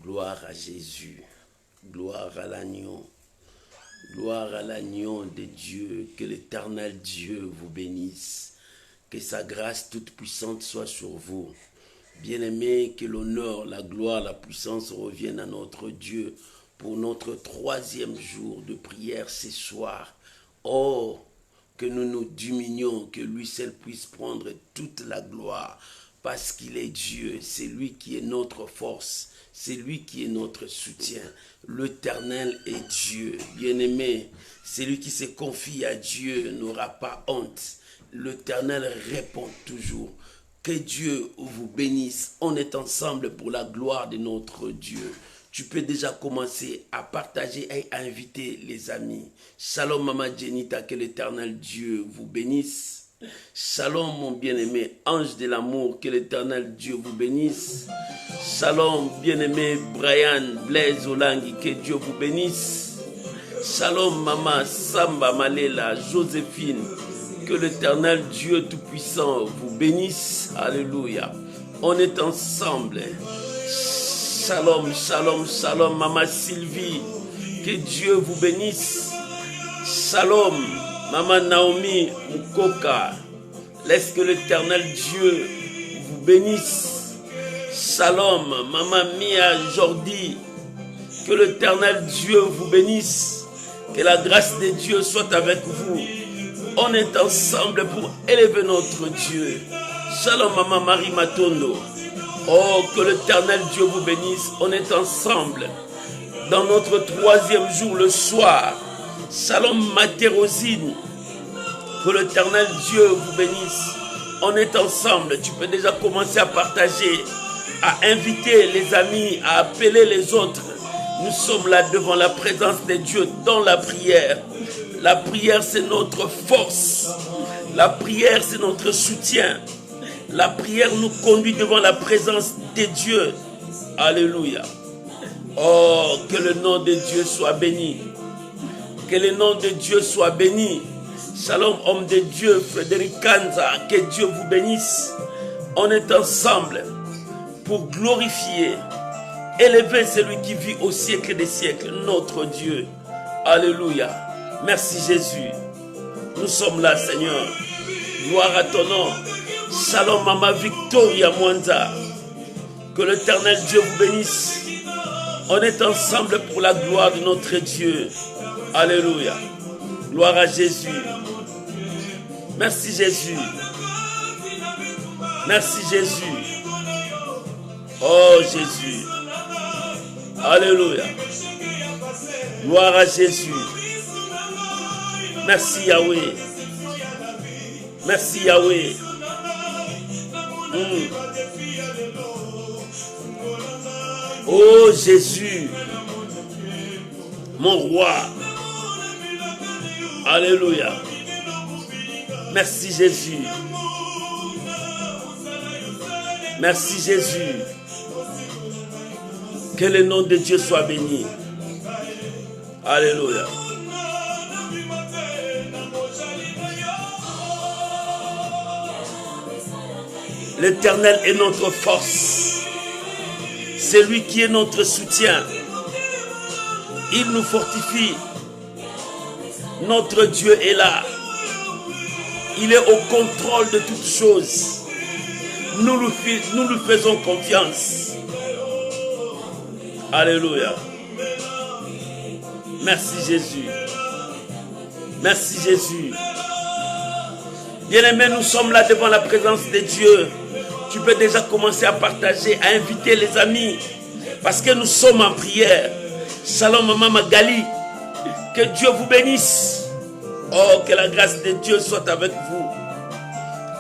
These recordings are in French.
Gloire à Jésus. Gloire à l'agneau. Gloire à l'agneau de Dieu. Que l'éternel Dieu vous bénisse. Que sa grâce toute puissante soit sur vous. Bien-aimés, que l'honneur, la gloire, la puissance reviennent à notre Dieu pour notre troisième jour de prière ce soir. Oh, que nous nous diminuions, que lui seul puisse prendre toute la gloire. Parce qu'il est Dieu, c'est lui qui est notre force, c'est lui qui est notre soutien. L'Éternel est Dieu. Bien-aimé, celui qui se confie à Dieu n'aura pas honte. L'Éternel répond toujours. Que Dieu vous bénisse. On est ensemble pour la gloire de notre Dieu. Tu peux déjà commencer à partager et à inviter les amis. Shalom Maman Jenita, que l'Éternel Dieu vous bénisse. Shalom mon bien-aimé ange de l'amour, que l'Éternel Dieu vous bénisse. Shalom bien-aimé Brian Blaise Olangi, que Dieu vous bénisse. Shalom Maman Samba Malela Joséphine, que l'Éternel Dieu Tout-Puissant vous bénisse. Alléluia. On est ensemble. Shalom, shalom, shalom, Maman Sylvie. Que Dieu vous bénisse. Shalom, Maman Naomi Mukoka. Laisse que l'Éternel Dieu vous bénisse. Shalom, Maman Mia Jordi. Que l'Éternel Dieu vous bénisse. Que la grâce de Dieu soit avec vous. On est ensemble pour élever notre Dieu. Shalom, Maman Marie Matondo. Oh, que l'Éternel Dieu vous bénisse. On est ensemble dans notre troisième jour le soir. Shalom Matérosine. Que l'Éternel Dieu vous bénisse. On est ensemble. Tu peux déjà commencer à partager, à inviter les amis, à appeler les autres. Nous sommes là devant la présence de Dieu dans la prière. La prière, c'est notre force. La prière, c'est notre soutien. La prière nous conduit devant la présence de Dieu. Alléluia. Oh, que le nom de Dieu soit béni. Que le nom de Dieu soit béni. Shalom, homme de Dieu, Frédéric Kanza. Que Dieu vous bénisse. On est ensemble pour glorifier, élever celui qui vit au siècle des siècles, notre Dieu. Alléluia. Merci Jésus. Nous sommes là, Seigneur. Gloire à ton nom. Shalom Maman Victoria Mwanza. Que l'Éternel Dieu vous bénisse. On est ensemble pour la gloire de notre Dieu. Alléluia. Gloire à Jésus. Merci Jésus. Merci Jésus. Oh Jésus. Alléluia. Gloire à Jésus. Merci Yahweh. Merci Yahweh. Oh Jésus, mon roi. Alléluia. Merci Jésus. Merci Jésus. Que le nom de Dieu soit béni. Alléluia. L'Éternel est notre force. C'est lui qui est notre soutien. Il nous fortifie. Notre Dieu est là. Il est au contrôle de toutes choses. Nous lui faisons confiance. Alléluia. Merci Jésus. Merci Jésus. Bien-aimés, nous sommes là devant la présence de Dieu. Tu peux déjà commencer à partager, à inviter les amis. Parce que nous sommes en prière. Shalom Maman Magali. Que Dieu vous bénisse. Oh, que la grâce de Dieu soit avec vous.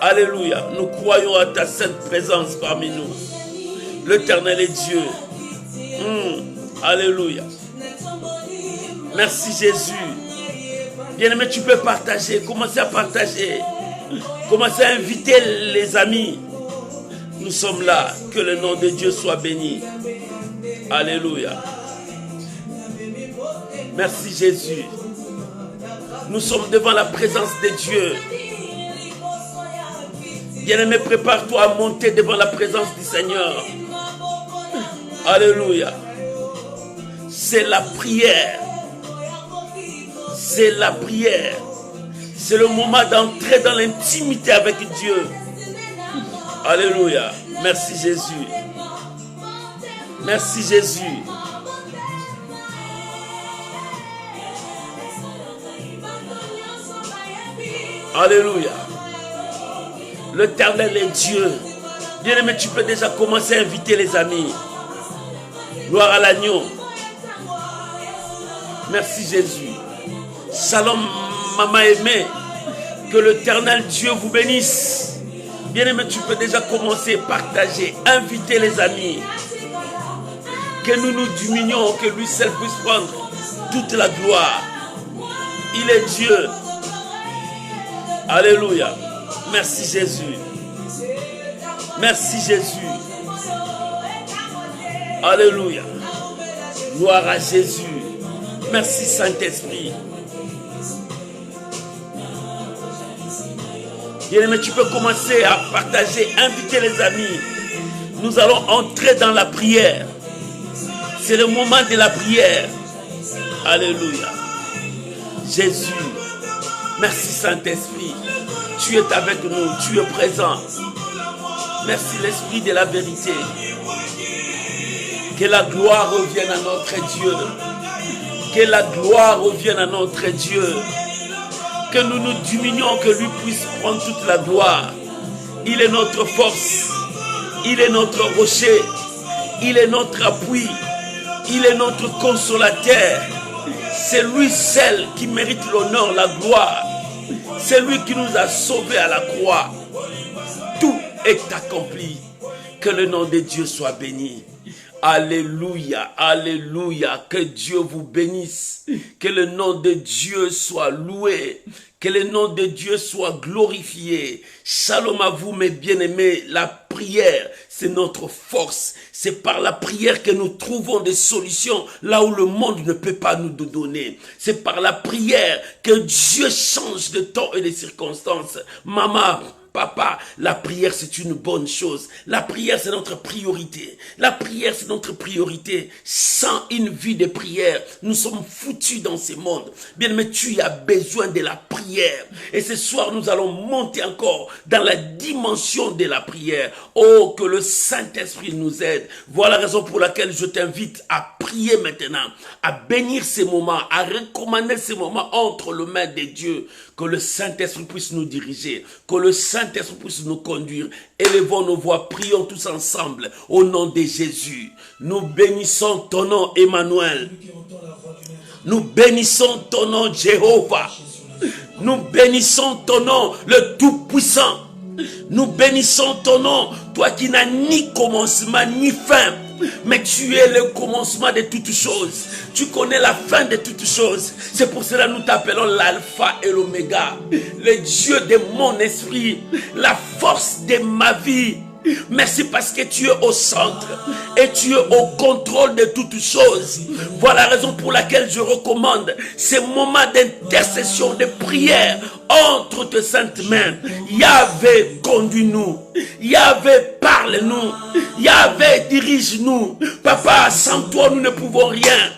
Alléluia. Nous croyons à ta sainte présence parmi nous. L'Éternel est Dieu. Alléluia. Merci Jésus. Bien-aimé, tu peux partager. Commencez à partager. Commencez à inviter les amis. Nous sommes là. Que le nom de Dieu soit béni. Alléluia. Merci Jésus. Nous sommes devant la présence de Dieu. Bien-aimé, prépare-toi à monter devant la présence du Seigneur. Alléluia. C'est la prière. C'est la prière. C'est le moment d'entrer dans l'intimité avec Dieu. Alléluia. Merci Jésus. Merci Jésus. Alléluia. L'Éternel est Dieu. Bien-aimé, tu peux déjà commencer à inviter les amis. Gloire à l'agneau. Merci Jésus. Shalom, maman aimée. Que l'Éternel Dieu vous bénisse. Bien-aimé, tu peux déjà commencer à partager, inviter les amis. Que nous nous diminuons, que lui seul puisse prendre toute la gloire. Il est Dieu. Alléluia. Merci Jésus. Merci Jésus. Alléluia. Gloire à Jésus. Merci Saint-Esprit. Bien-aimé, tu peux commencer à partager, inviter les amis. Nous allons entrer dans la prière. C'est le moment de la prière. Alléluia. Jésus. Merci Saint-Esprit. Tu es avec nous, tu es présent. Merci l'Esprit de la vérité. Que la gloire revienne à notre Dieu. Que la gloire revienne à notre Dieu. Que nous nous diminuons, que lui puisse prendre toute la gloire. Il est notre force. Il est notre rocher. Il est notre appui. Il est notre consolateur. C'est lui seul qui mérite l'honneur, la gloire. C'est lui qui nous a sauvés à la croix. Tout est accompli. Que le nom de Dieu soit béni. Alléluia, alléluia. Que Dieu vous bénisse. Que le nom de Dieu soit loué. Que le nom de Dieu soit glorifié. Shalom à vous mes bien-aimés. La prière, c'est notre force. C'est par la prière que nous trouvons des solutions là où le monde ne peut pas nous donner. C'est par la prière que Dieu change de temps et de circonstances. Maman, papa, la prière c'est une bonne chose. La prière c'est notre priorité. La prière c'est notre priorité. Sans une vie de prière, nous sommes foutus dans ce monde. Bien, mais tu as besoin de la prière. Et ce soir, nous allons monter encore dans la dimension de la prière. Oh, que le Saint-Esprit nous aide. Voilà la raison pour laquelle je t'invite à prier maintenant, à bénir ces moments, à recommander ces moments entre les mains de Dieu. Que le Saint-Esprit puisse nous diriger, que le Saint-Esprit puisse nous conduire. Élevons nos voix, prions tous ensemble au nom de Jésus. Nous bénissons ton nom, Emmanuel. Nous bénissons ton nom, Jéhovah. Nous bénissons ton nom, le Tout-Puissant. Nous bénissons ton nom, toi qui n'as ni commencement ni fin. Mais tu es le commencement de toutes choses. Tu connais la fin de toutes choses. C'est pour cela que nous t'appelons l'alpha et l'oméga. Le Dieu de mon esprit. La force de ma vie. Merci parce que tu es au centre et tu es au contrôle de toutes choses. Voilà la raison pour laquelle je recommande ces moments d'intercession, de prière entre tes saintes mains. Yahvé, conduis-nous. Yahvé, parle-nous. Yahvé, dirige-nous. Papa, sans toi, nous ne pouvons rien.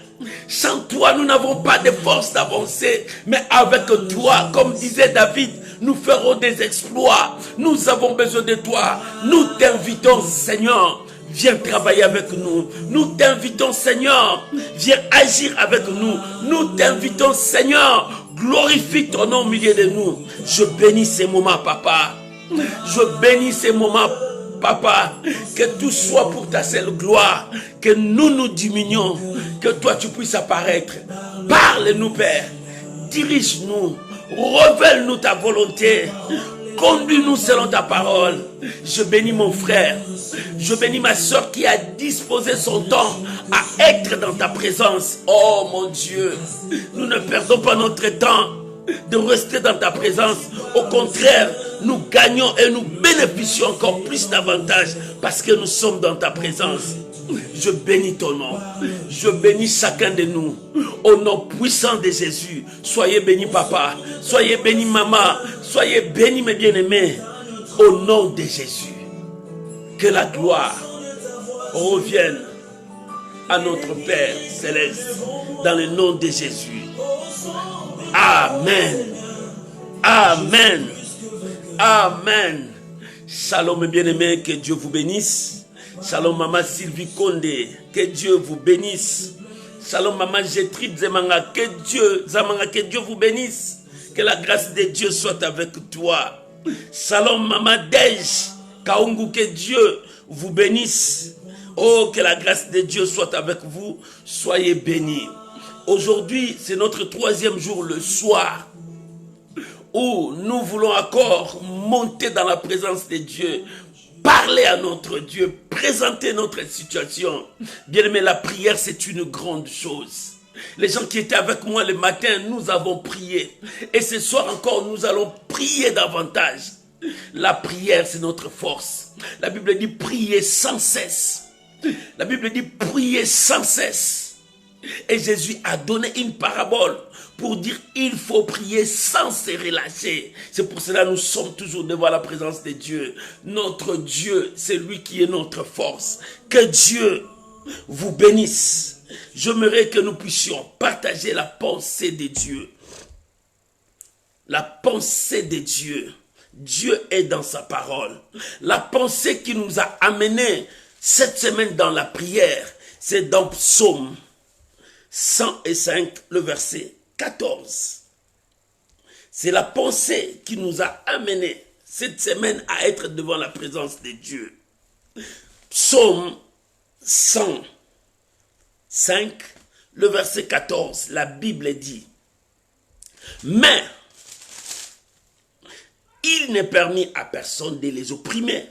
Sans toi, nous n'avons pas de force d'avancer. Mais avec toi, comme disait David, nous ferons des exploits. Nous avons besoin de toi. Nous t'invitons, Seigneur. Viens travailler avec nous. Nous t'invitons, Seigneur. Viens agir avec nous. Nous t'invitons, Seigneur. Glorifie ton nom au milieu de nous. Je bénis ces moments, papa. Je bénis ces moments, papa. Que tout soit pour ta seule gloire. Que nous nous diminuions. Que toi tu puisses apparaître. Parle-nous, Père. Dirige-nous. Révèle-nous ta volonté. Conduis-nous selon ta parole. Je bénis mon frère. Je bénis ma soeur qui a disposé son temps à être dans ta présence. Oh mon Dieu, nous ne perdons pas notre temps de rester dans ta présence. Au contraire, nous gagnons et nous bénéficions encore plus davantage parce que nous sommes dans ta présence. Je bénis ton nom. Je bénis chacun de nous. Au nom puissant de Jésus. Soyez bénis, papa. Soyez bénis, maman. Soyez bénis, mes bien-aimés. Au nom de Jésus. Que la gloire revienne à notre Père céleste, dans le nom de Jésus. Amen. Amen. Amen. Shalom bien-aimés, que Dieu vous bénisse. Shalom maman Sylvie Condé, que Dieu vous bénisse. Shalom maman Gétrude Zemanga, que Dieu vous bénisse. Que la grâce de Dieu soit avec toi. Shalom maman Dej Kaungu, que Dieu vous bénisse. Oh, que la grâce de Dieu soit avec vous. Soyez bénis. Aujourd'hui, c'est notre 3e jour le soir, où nous voulons encore monter dans la présence de Dieu, parler à notre Dieu, présenter notre situation. Bien aimé, la prière, c'est une grande chose. Les gens qui étaient avec moi le matin, nous avons prié. Et ce soir encore, nous allons prier davantage. La prière, c'est notre force. La Bible dit prier sans cesse. La Bible dit prier sans cesse. Et Jésus a donné une parabole pour dire il faut prier sans se relâcher. C'est pour cela que nous sommes toujours devant la présence de Dieu. Notre Dieu, c'est lui qui est notre force. Que Dieu vous bénisse. J'aimerais que nous puissions partager la pensée de Dieu. La pensée de Dieu. Dieu est dans sa parole. La pensée qui nous a amenés cette semaine dans la prière, c'est dans Psaume 105, le verset 14. C'est la pensée qui nous a amenés cette semaine à être devant la présence de Dieu. Psaume 105, le verset 14, la Bible dit: mais il n'est permis à personne de les opprimer,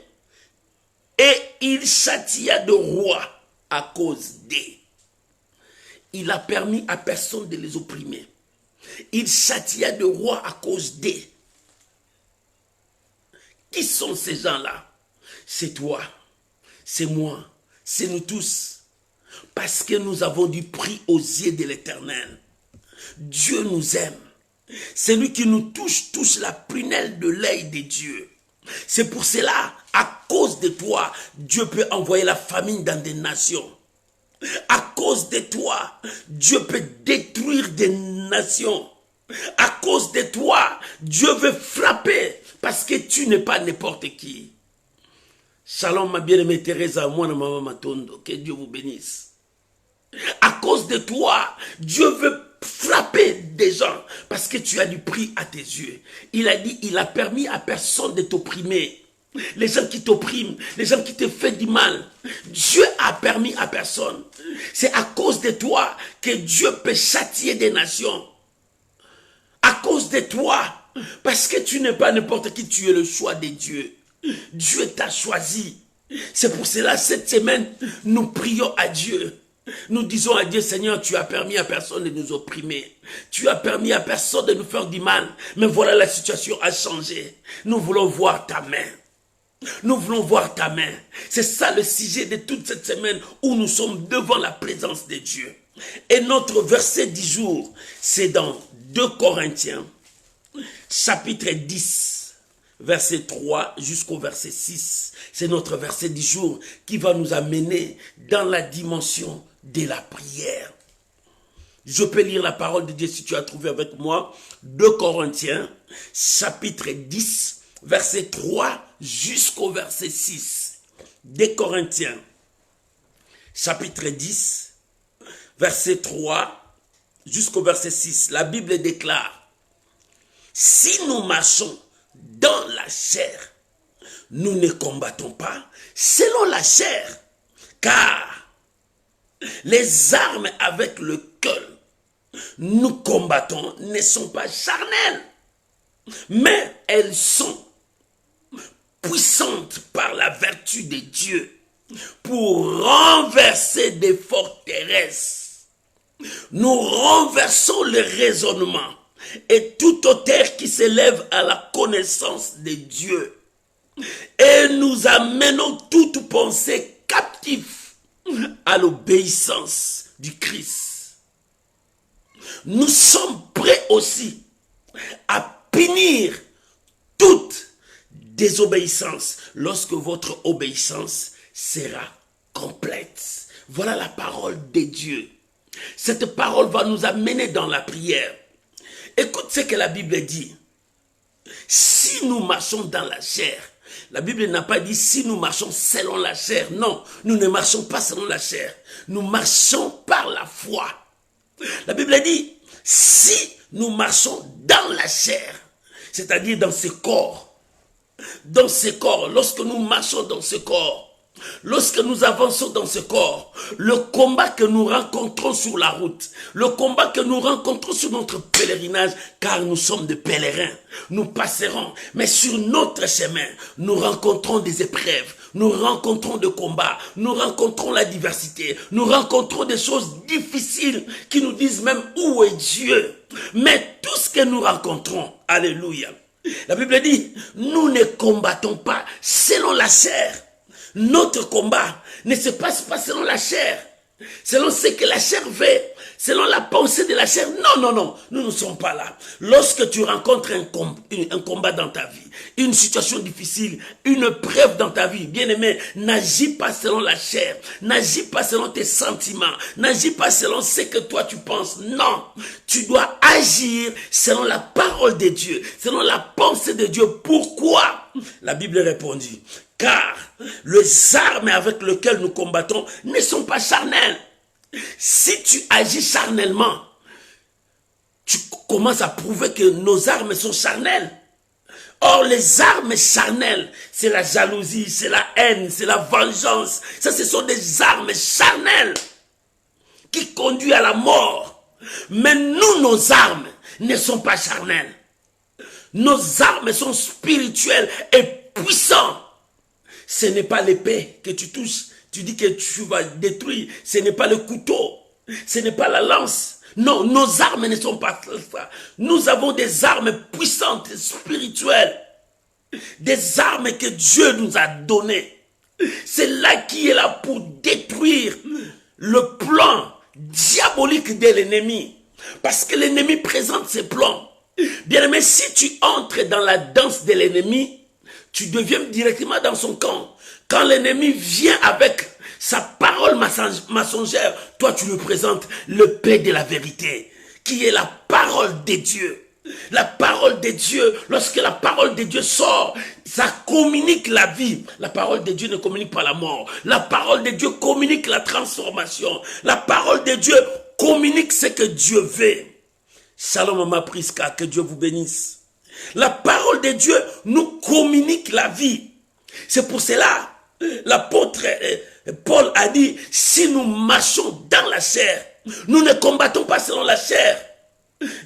et il châtia de rois à cause d'eux. Il a permis à personne de les opprimer. Il châtia de rois à cause d'eux. Qui sont ces gens-là? C'est toi, c'est moi, c'est nous tous. Parce que nous avons du prix aux yeux de l'Éternel. Dieu nous aime. C'est lui qui nous touche la prunelle de l'œil de Dieu. C'est pour cela, à cause de toi, Dieu peut envoyer la famine dans des nations. À cause de toi, Dieu peut détruire des nations. À cause de toi, Dieu veut frapper parce que tu n'es pas n'importe qui. Shalom ma bien-aimée Teresa, moi na maman Matondo, que Dieu vous bénisse. À cause de toi, Dieu veut frapper des gens parce que tu as du prix à tes yeux. Il a dit, il a permis à personne de t'opprimer. Les gens qui t'oppriment, les gens qui te font du mal, Dieu a permis à personne. C'est à cause de toi que Dieu peut châtier des nations. À cause de toi, parce que tu n'es pas n'importe qui, tu es le choix de Dieu. Dieu t'a choisi. C'est pour cela, cette semaine, nous prions à Dieu. Nous disons à Dieu, Seigneur, tu as permis à personne de nous opprimer. Tu as permis à personne de nous faire du mal. Mais voilà, la situation a changé. Nous voulons voir ta main. Nous voulons voir ta main. C'est ça le sujet de toute cette semaine où nous sommes devant la présence de Dieu. Et notre verset du jour, c'est dans 2 Corinthiens, chapitre 10, verset 3 jusqu'au verset 6. C'est notre verset du jour qui va nous amener dans la dimension de la prière. Je peux lire la parole de Dieu si tu as trouvé avec moi. 2 Corinthiens, chapitre 10, verset 3 jusqu'au verset 6. 2 Corinthiens, chapitre 10, verset 3 jusqu'au verset 6. La Bible déclare: si nous marchons dans la chair, nous ne combattons pas selon la chair, car les armes avec lesquelles nous combattons ne sont pas charnelles, mais elles sont puissantes par la vertu de Dieu pour renverser des forteresses. Nous renversons le raisonnement et toute hauteur qui s'élève à la connaissance de Dieu. Et nous amenons toute pensée captive à l'obéissance du Christ. Nous sommes prêts aussi à punir toute désobéissance lorsque votre obéissance sera complète. Voilà la parole de Dieu. Cette parole va nous amener dans la prière. Écoute ce que la Bible dit. Si nous marchons dans la chair, la Bible n'a pas dit si nous marchons selon la chair. Non, nous ne marchons pas selon la chair. Nous marchons par la foi. La Bible dit si nous marchons dans la chair, c'est-à-dire dans ce corps. Dans ce corps, lorsque nous marchons dans ce corps, lorsque nous avançons dans ce corps, le combat que nous rencontrons sur la route, le combat que nous rencontrons sur notre pèlerinage, car nous sommes des pèlerins, nous passerons, mais sur notre chemin, nous rencontrons des épreuves, nous rencontrons des combats, nous rencontrons la diversité, nous rencontrons des choses difficiles qui nous disent même où est Dieu. Mais tout ce que nous rencontrons, alléluia, la Bible dit, nous ne combattons pas selon la chair. Notre combat ne se passe pas selon la chair, selon ce que la chair veut, selon la pensée de la chair. Non, non, non, nous ne sommes pas là. Lorsque tu rencontres un combat dans ta vie, une situation difficile, une preuve dans ta vie, bien-aimé, n'agis pas selon la chair, n'agis pas selon tes sentiments, n'agis pas selon ce que toi tu penses. Non, tu dois agir selon la parole de Dieu, selon la pensée de Dieu. Pourquoi? La Bible répondit, car les armes avec lesquelles nous combattons ne sont pas charnelles. Si tu agis charnellement, tu commences à prouver que nos armes sont charnelles. Or, les armes charnelles, c'est la jalousie, c'est la haine, c'est la vengeance. Ça, ce sont des armes charnelles qui conduisent à la mort. Mais nous, nos armes ne sont pas charnelles. Nos armes sont spirituelles et puissantes. Ce n'est pas l'épée que tu touches, tu dis que tu vas détruire. Ce n'est pas le couteau, ce n'est pas la lance. Non, nos armes ne sont pas ça. Nous avons des armes puissantes, spirituelles. Des armes que Dieu nous a données. C'est là qui est là pour détruire le plan diabolique de l'ennemi. Parce que l'ennemi présente ses plans. Bien aimé, si tu entres dans la danse de l'ennemi, tu deviens directement dans son camp. Quand l'ennemi vient avec sa parole mensongère, toi tu lui présentes le paix de la vérité, qui est la parole de Dieu. La parole de Dieu, lorsque la parole de Dieu sort, ça communique la vie. La parole de Dieu ne communique pas la mort. La parole de Dieu communique la transformation. La parole de Dieu communique ce que Dieu veut. Shalom Mama Priska, que Dieu vous bénisse. La parole de Dieu nous communique la vie. C'est pour cela, l'apôtre Paul a dit, si nous marchons dans la chair, nous ne combattons pas selon la chair.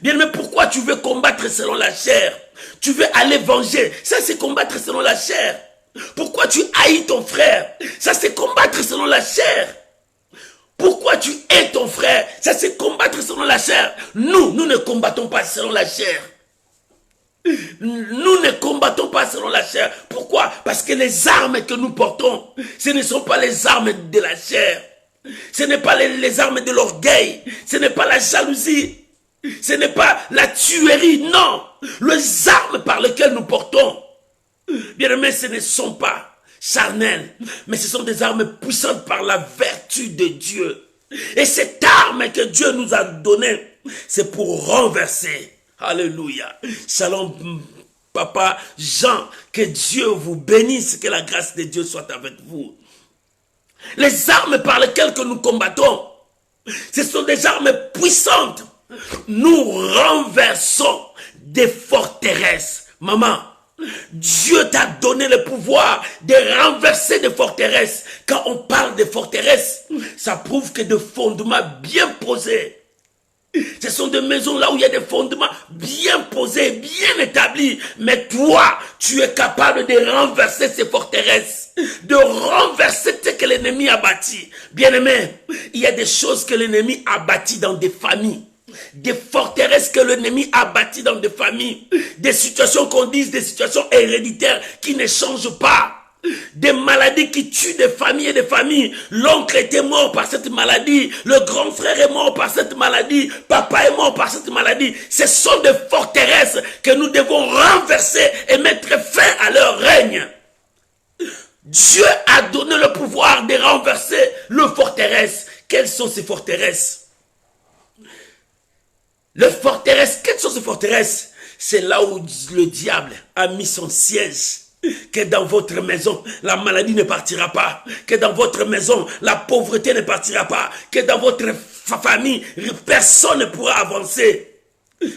Bien, mais pourquoi tu veux combattre selon la chair? Tu veux aller venger. Ça, c'est combattre selon la chair. Pourquoi tu haïs ton frère? Ça, c'est combattre selon la chair. Pourquoi tu hais ton frère? Ça, c'est combattre selon la chair. Nous ne combattons pas selon la chair. Nous ne combattons pas selon la chair. Pourquoi? Parce que les armes que nous portons, ce ne sont pas les armes de la chair. Ce n'est pas les armes de l'orgueil. Ce n'est pas la jalousie. Ce n'est pas la tuerie. Non. Les armes par lesquelles nous portons, bien aimés, ce ne sont pas charnelles, mais ce sont des armes puissantes par la vertu de Dieu. Et cette arme que Dieu nous a donnée, c'est pour renverser. Alléluia. Shalom, Papa Jean, que Dieu vous bénisse, que la grâce de Dieu soit avec vous. Les armes par lesquelles que nous combattons, ce sont des armes puissantes. Nous renversons des forteresses. Maman, Dieu t'a donné le pouvoir de renverser des forteresses. Quand on parle de forteresses, ça prouve que des fondements bien posés. Ce sont des maisons là où il y a des fondements bien posés, bien établis. Mais toi, tu es capable de renverser ces forteresses, de renverser ce que l'ennemi a bâti. Bien-aimé, il y a des choses que l'ennemi a bâties dans des familles. Des forteresses que l'ennemi a bâties dans des familles. Des situations qu'on dise, des situations héréditaires qui ne changent pas. Des maladies qui tuent des familles et des familles. L'oncle était mort par cette maladie. Le grand frère est mort par cette maladie. Papa est mort par cette maladie. Ce sont des forteresses que nous devons renverser et mettre fin à leur règne. Dieu a donné le pouvoir de renverser les forteresses. Quelles sont ces forteresses? Les forteresses, quelles sont ces forteresses? C'est là où le diable a mis son siège. Que dans votre maison, la maladie ne partira pas. Que dans votre maison, la pauvreté ne partira pas. Que dans votre famille, personne ne pourra avancer.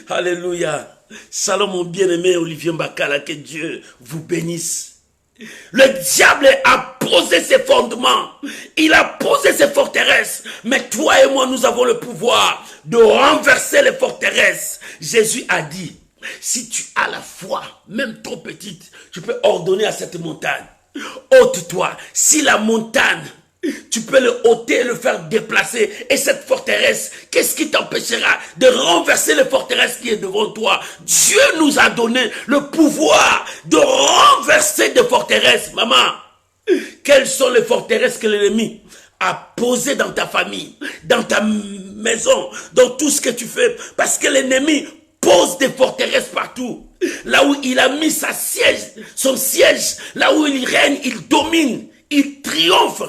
Alléluia. Shalom mon bien-aimé Olivier Mbakala, que Dieu vous bénisse. Le diable a posé ses fondements. Il a posé ses forteresses. Mais toi et moi, nous avons le pouvoir de renverser les forteresses. Jésus a dit, si tu as la foi, même trop petite, tu peux ordonner à cette montagne, ôte-toi. Si la montagne, tu peux le ôter et le faire déplacer. Et cette forteresse, qu'est-ce qui t'empêchera de renverser les forteresses qui est devant toi? Dieu nous a donné le pouvoir de renverser des forteresses. Maman, quelles sont les forteresses que l'ennemi a posées dans ta famille, dans ta maison, dans tout ce que tu fais? Parce que l'ennemi pose des forteresses partout. Là où il a mis son siège, là où il règne, il domine, il triomphe.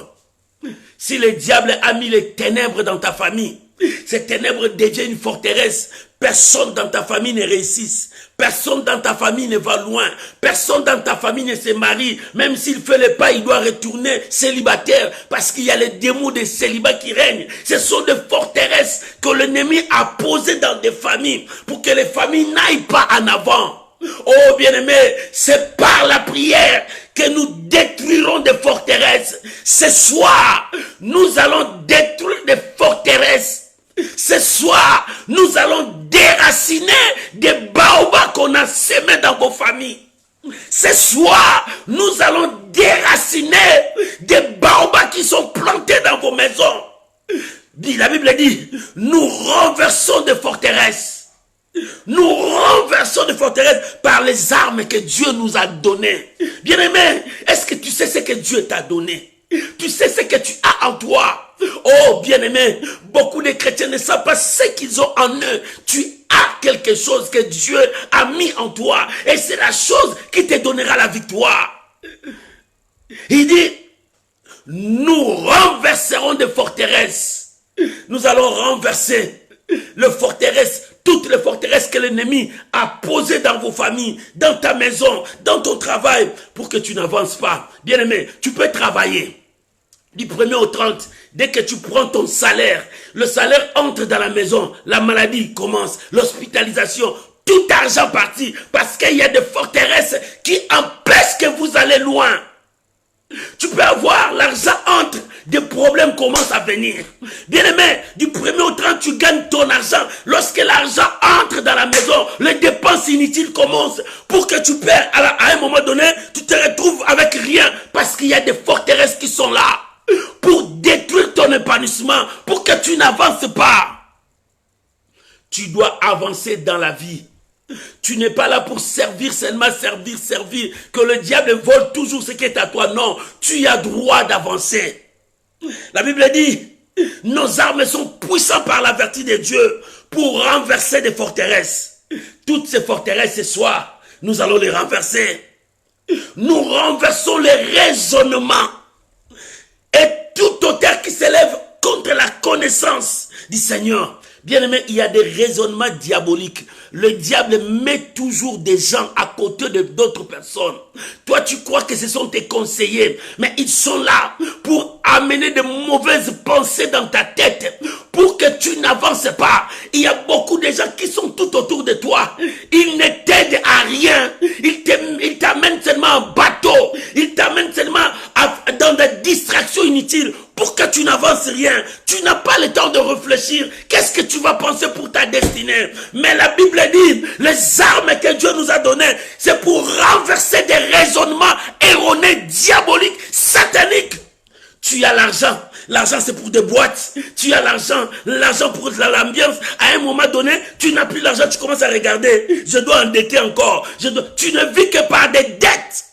Si le diable a mis les ténèbres dans ta famille, ces ténèbres deviennent une forteresse. Personne dans ta famille ne réussisse. Personne dans ta famille ne va loin. Personne dans ta famille ne se marie. Même s'il fait le pas, il doit retourner célibataire. Parce qu'il y a les démons de célibat qui règnent. Ce sont des forteresses que l'ennemi a posées dans des familles. Pour que les familles n'aillent pas en avant. Oh bien-aimé, c'est par la prière que nous détruirons des forteresses. Ce soir, nous allons détruire des forteresses. Ce soir, nous allons déraciner des baobabs qu'on a semés dans vos familles. Ce soir, nous allons déraciner des baobabs qui sont plantés dans vos maisons. La Bible dit, nous renversons des forteresses. Nous renversons des forteresses par les armes que Dieu nous a données. Bien-aimé, est-ce que tu sais ce que Dieu t'a donné? Tu sais ce que tu as en toi? Oh, bien-aimé, beaucoup de chrétiens ne savent pas ce qu'ils ont en eux. Tu as quelque chose que Dieu a mis en toi. Et c'est la chose qui te donnera la victoire. Il dit, nous renverserons des forteresses. Nous allons renverser les forteresses, toutes les forteresses que l'ennemi a posées dans vos familles, dans ta maison, dans ton travail, pour que tu n'avances pas. Bien-aimé, tu peux travailler du 1er au 30, dès que tu prends ton salaire, le salaire entre dans la maison, la maladie commence, l'hospitalisation, tout argent parti, parce qu'il y a des forteresses qui empêchent que vous allez loin. Tu peux avoir l'argent entre, des problèmes commencent à venir. Bien-aimé, du 1er au 30, tu gagnes ton argent. Lorsque l'argent entre dans la maison, les dépenses inutiles commencent. Pour que tu perds, à un moment donné, tu te retrouves avec rien. Parce qu'il y a des forteresses qui sont là. Pour détruire ton épanouissement. Pour que tu n'avances pas. Tu dois avancer dans la vie. Tu n'es pas là pour servir, seulement servir. Que le diable vole toujours ce qui est à toi. Non, tu as droit d'avancer. La Bible dit, nos armes sont puissantes par la vertu de Dieu pour renverser des forteresses. Toutes ces forteresses ce soir, nous allons les renverser. Nous renversons les raisonnements. Et tout auteur qui s'élève contre la connaissance du Seigneur. Bien-aimé, il y a des raisonnements diaboliques. Le diable met toujours des gens à côté de d'autres personnes. Toi, tu crois que ce sont tes conseillers, mais ils sont là pour amener de mauvaises pensées dans ta tête, pour que tu n'avances pas. Il y a beaucoup de gens qui sont tout autour de toi. Ils ne t'aident à rien. Ils t'amènent seulement en bateau. Ils t'amènent seulement dans des distractions inutiles pour que tu n'avances rien. Tu n'as pas le temps de réfléchir. Qu'est-ce que tu vas penser pour ta destinée? Mais la Bible dit, les armes que Dieu nous a données, c'est pour renverser des raisonnements erronés, diaboliques, sataniques. Tu as l'argent. L'argent, c'est pour des boîtes. Tu as l'argent pour l'ambiance. À un moment donné, tu n'as plus l'argent, tu commences à regarder. Je dois endetter encore. Tu ne vis que par des dettes.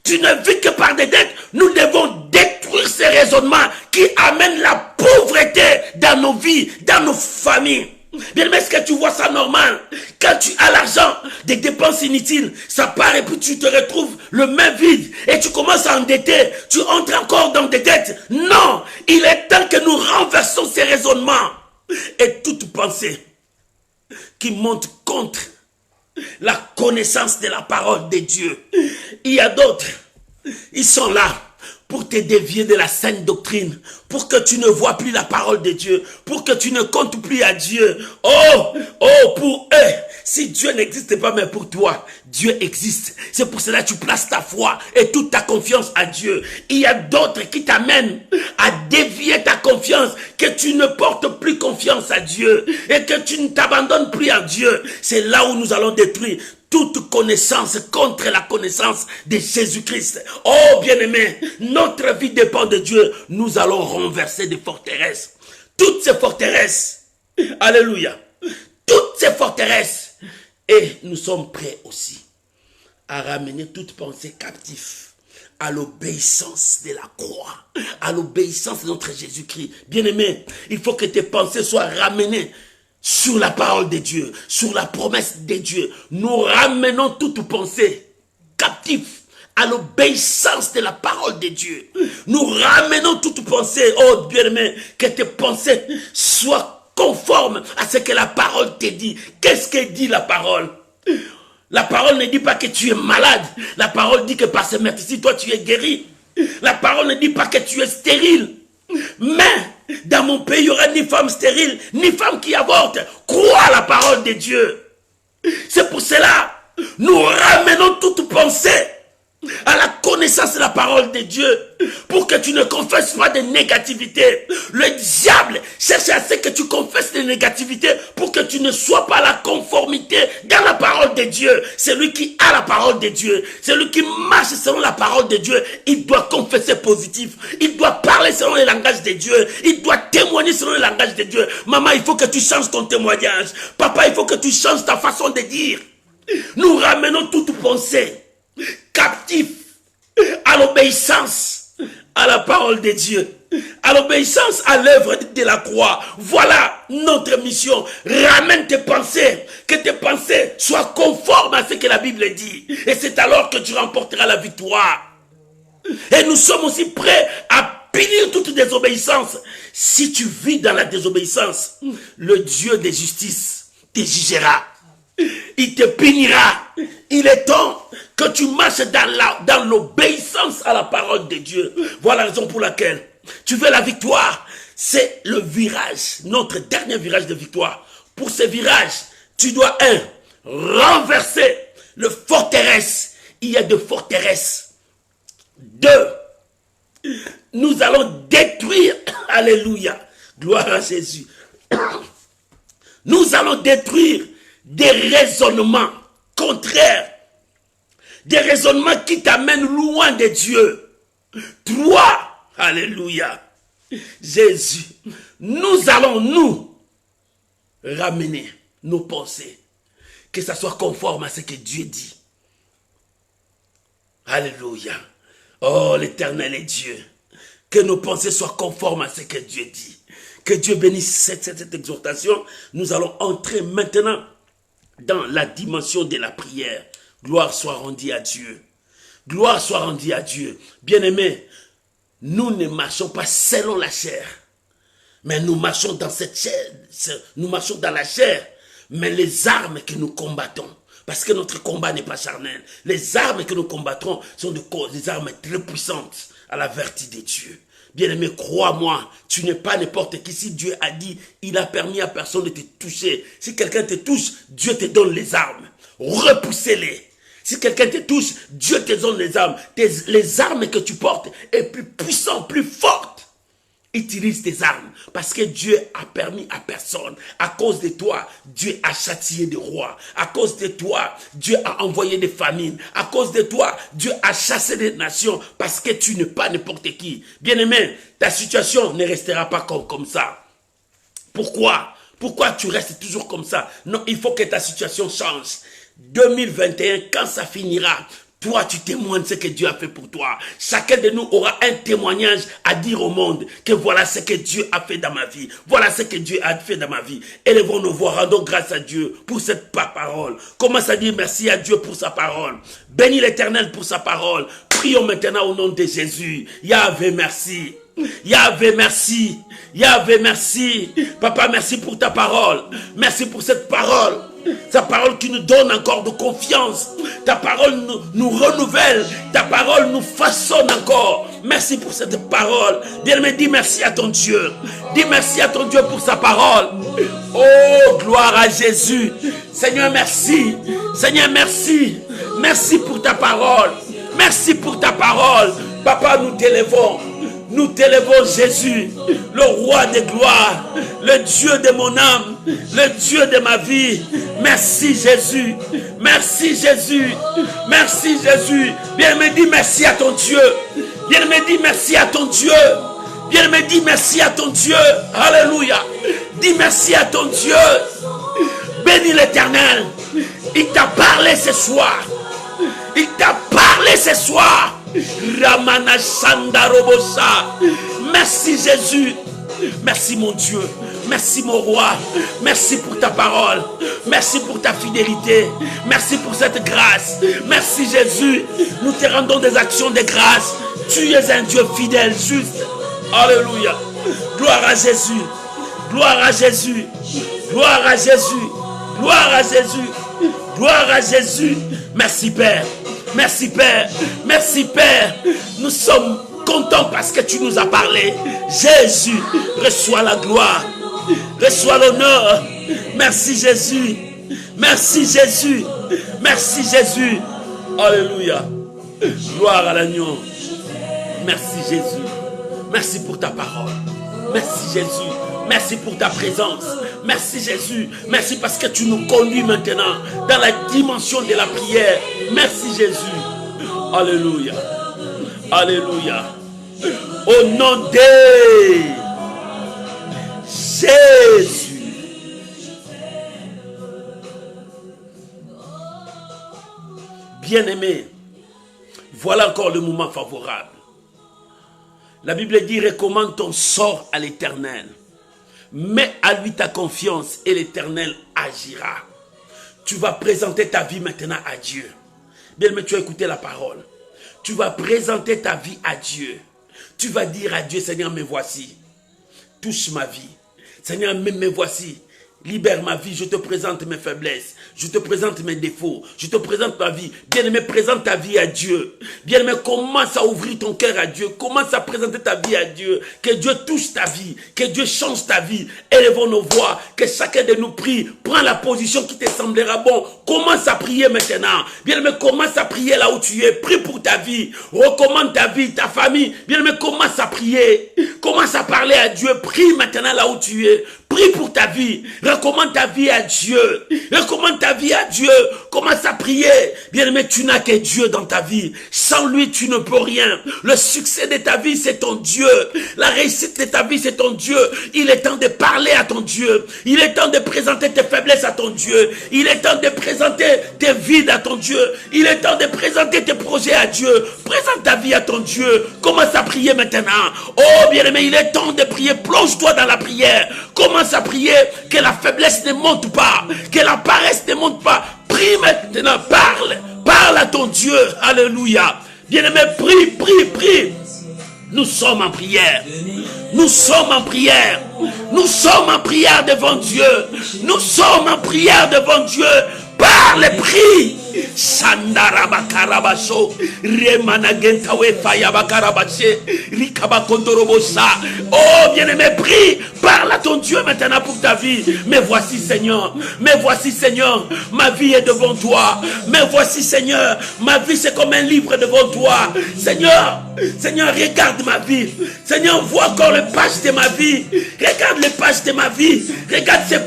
Tu ne vis que par des dettes. Nous devons détruire ces raisonnements qui amènent la pauvreté dans nos vies, dans nos familles. Bien, mais est-ce que tu vois ça normal? Quand tu as l'argent des dépenses inutiles, ça part et puis tu te retrouves le main vide et tu commences à endetter, tu entres encore dans des dettes. Non, il est temps que nous renversons ces raisonnements et toute pensée qui monte contre la connaissance de la parole de Dieu. Il y a d'autres, ils sont là pour te dévier de la saine doctrine, pour que tu ne vois plus la parole de Dieu, pour que tu ne comptes plus à Dieu. Oh, pour eux, si Dieu n'existe pas, mais pour toi, Dieu existe. C'est pour cela que tu places ta foi et toute ta confiance à Dieu. Il y a d'autres qui t'amènent à dévier ta confiance, que tu ne portes plus confiance à Dieu et que tu ne t'abandonnes plus à Dieu. C'est là où nous allons détruire toute connaissance contre la connaissance de Jésus-Christ. Oh bien-aimé, notre vie dépend de Dieu. Nous allons renverser des forteresses. Toutes ces forteresses, alléluia, toutes ces forteresses. Et nous sommes prêts aussi à ramener toute pensée captive à l'obéissance de la croix, à l'obéissance de notre Jésus-Christ. Bien-aimé, il faut que tes pensées soient ramenées sur la parole de Dieu, sur la promesse de Dieu. Nous ramenons toute pensée captive à l'obéissance de la parole de Dieu. Nous ramenons toute pensée, oh bien-aimé, que tes pensées soient conformes à ce que la parole te dit. Qu'est-ce que dit la parole? La parole ne dit pas que tu es malade. La parole dit que par ce meurtre-ci, toi tu es guéri. La parole ne dit pas que tu es stérile. Mais dans mon pays, il n'y aura ni femme stérile, ni femme qui avorte. Crois à la parole de Dieu. C'est pour cela, nous ramenons toute pensée à la connaissance de la parole de Dieu, pour que tu ne confesses pas de négativité. Le diable cherche à ce que tu confesses de négativité pour que tu ne sois pas à la conformité dans la parole de Dieu. Celui qui a la parole de Dieu, celui qui marche selon la parole de Dieu, il doit confesser positif, il doit parler selon le langage de Dieu, il doit témoigner selon le langage de Dieu. Maman, il faut que tu changes ton témoignage. Papa, il faut que tu changes ta façon de dire. Nous ramenons toute pensée captif à l'obéissance à la parole de Dieu, à l'obéissance à l'œuvre de la croix. Voilà notre mission. Ramène tes pensées, que tes pensées soient conformes à ce que la Bible dit, et c'est alors que tu remporteras la victoire. Et nous sommes aussi prêts à punir toute désobéissance. Si tu vis dans la désobéissance, le Dieu de justice te jugera. Il te punira. Il est temps que tu marches dans l'obéissance à la parole de Dieu. Voilà la raison pour laquelle tu veux la victoire. C'est le virage, notre dernier virage de victoire. Pour ce virage, tu dois renverser le forteresse. Il y a deux forteresses. 2, nous allons détruire, alléluia, gloire à Jésus. Nous allons détruire des raisonnements contraires, des raisonnements qui t'amènent loin de Dieu. 3, alléluia, Jésus, nous allons nous ramener nos pensées, que ça soit conforme à ce que Dieu dit. Alléluia. Oh, l'Éternel est Dieu. Que nos pensées soient conformes à ce que Dieu dit. Que Dieu bénisse cette exhortation. Nous allons entrer maintenant dans la dimension de la prière. Gloire soit rendue à Dieu. Gloire soit rendue à Dieu. Bien-aimés, nous ne marchons pas selon la chair, mais nous marchons dans cette chair. Nous marchons dans la chair, mais les armes que nous combattons, parce que notre combat n'est pas charnel, les armes que nous combattrons sont des armes très puissantes à la vertu de Dieu. Bien-aimé, crois-moi, tu n'es pas n'importe qui. Si Dieu a dit, il a permis à personne de te toucher. Si quelqu'un te touche, Dieu te donne les armes. Repoussez-les. Si quelqu'un te touche, Dieu te donne les armes. Les armes que tu portes est plus puissante, plus forte. Utilise tes armes, parce que Dieu a permis à personne. À cause de toi, Dieu a châtié des rois. À cause de toi, Dieu a envoyé des famines. À cause de toi, Dieu a chassé des nations, parce que tu n'es pas n'importe qui. Bien-aimé, ta situation ne restera pas comme ça. Pourquoi? Pourquoi tu restes toujours comme ça? Non, il faut que ta situation change. 2021, quand ça finira, Toi, tu témoignes ce que Dieu a fait pour toi. Chacun de nous aura un témoignage à dire au monde que voilà ce que Dieu a fait dans ma vie. Voilà ce que Dieu a fait dans ma vie. Élevons nos voix, rendons grâce à Dieu pour cette parole. Commence à dire merci à Dieu pour sa parole. Bénis l'Éternel pour sa parole. Prions maintenant au nom de Jésus. Yahvé, merci. Yahvé, merci. Yahvé, merci. Papa, merci pour ta parole. Merci pour cette parole. Ta parole qui nous donne encore de confiance. Ta parole nous renouvelle. Ta parole nous façonne encore. Merci pour cette parole. Bien-aimé, dis merci à ton Dieu. Dis merci à ton Dieu pour sa parole. Oh, gloire à Jésus. Seigneur, merci. Seigneur, merci. Merci pour ta parole. Merci pour ta parole. Papa, nous t'élèvons. Nous t'élèvons Jésus, le roi des gloires, le Dieu de mon âme, le Dieu de ma vie. Merci Jésus, merci Jésus, merci Jésus. Bien-aimé, dis merci à ton Dieu. Bien-aimé, dis merci à ton Dieu. Bien-aimé, dis merci à ton Dieu. Alléluia. Dis merci à ton Dieu. Bénis l'Éternel. Il t'a parlé ce soir. Il t'a parlé ce soir. Ramana Sandarobosa. Merci Jésus. Merci mon Dieu. Merci mon roi. Merci pour ta parole. Merci pour ta fidélité. Merci pour cette grâce. Merci Jésus. Nous te rendons des actions de grâce. Tu es un Dieu fidèle, juste. Alléluia. Gloire à Jésus. Gloire à Jésus. Gloire à Jésus. Gloire à Jésus. Gloire à Jésus. Merci Père. Merci Père, merci Père. Nous sommes contents parce que tu nous as parlé. Jésus, reçois la gloire, reçois l'honneur. Merci Jésus, merci Jésus, merci Jésus. Alléluia. Gloire à l'agneau. Merci Jésus. Merci pour ta parole. Merci Jésus. Merci pour ta présence. Merci Jésus. Merci parce que tu nous conduis maintenant dans la dimension de la prière. Merci Jésus. Alléluia. Alléluia. Au nom de Jésus. Bien-aimé, voilà encore le moment favorable. La Bible dit, recommande ton sort à l'Éternel. Mets à lui ta confiance et l'Éternel agira. Tu vas présenter ta vie maintenant à Dieu. Bien, mais tu as écouté la parole. Tu vas présenter ta vie à Dieu. Tu vas dire à Dieu, Seigneur, me voici. Touche ma vie. Seigneur, me voici. Libère ma vie, je te présente mes faiblesses, je te présente mes défauts, je te présente ma vie. Bien-aimé, présente ta vie à Dieu. Bien-aimé, commence à ouvrir ton cœur à Dieu, commence à présenter ta vie à Dieu. Que Dieu touche ta vie, que Dieu change ta vie. Élevons nos voix, que chacun de nous prie, prends la position qui te semblera bon. Commence à prier maintenant. Bien-aimé, commence à prier là où tu es, prie pour ta vie, recommande ta vie, ta famille. Bien-aimé, commence à prier, commence à parler à Dieu, prie maintenant là où tu es. Prie pour ta vie. Recommande ta vie à Dieu. Recommande ta vie à Dieu. Commence à prier. Bien-aimé, tu n'as que Dieu dans ta vie. Sans lui, tu ne peux rien. Le succès de ta vie, c'est ton Dieu. La réussite de ta vie, c'est ton Dieu. Il est temps de parler à ton Dieu. Il est temps de présenter tes faiblesses à ton Dieu. Il est temps de présenter tes vides à ton Dieu. Il est temps de présenter tes projets à Dieu. Présente ta vie à ton Dieu. Commence à prier maintenant. Oh, bien-aimé, il est temps de prier. Plonge-toi dans la prière. Commence à prier, que la faiblesse ne monte pas, que la paresse ne monte pas. Prie maintenant, parle à ton Dieu. Alléluia. Bien-aimé, prie. Nous sommes en prière. Nous sommes en prière. Nous sommes en prière devant Dieu. Nous sommes en prière devant Dieu. Parle, prie. Sandarabakarabaso, Remanagentawe Fayabakarabache, Rikabakondorobosa. Oh, bien-aimé, prie, parle à ton Dieu maintenant pour ta vie. Mais voici, Seigneur, ma vie est devant toi. Mais voici, Seigneur, ma vie c'est comme un livre devant toi. Seigneur, regarde ma vie. Seigneur, vois encore les pages de ma vie. Regarde les pages de ma vie. Regarde ces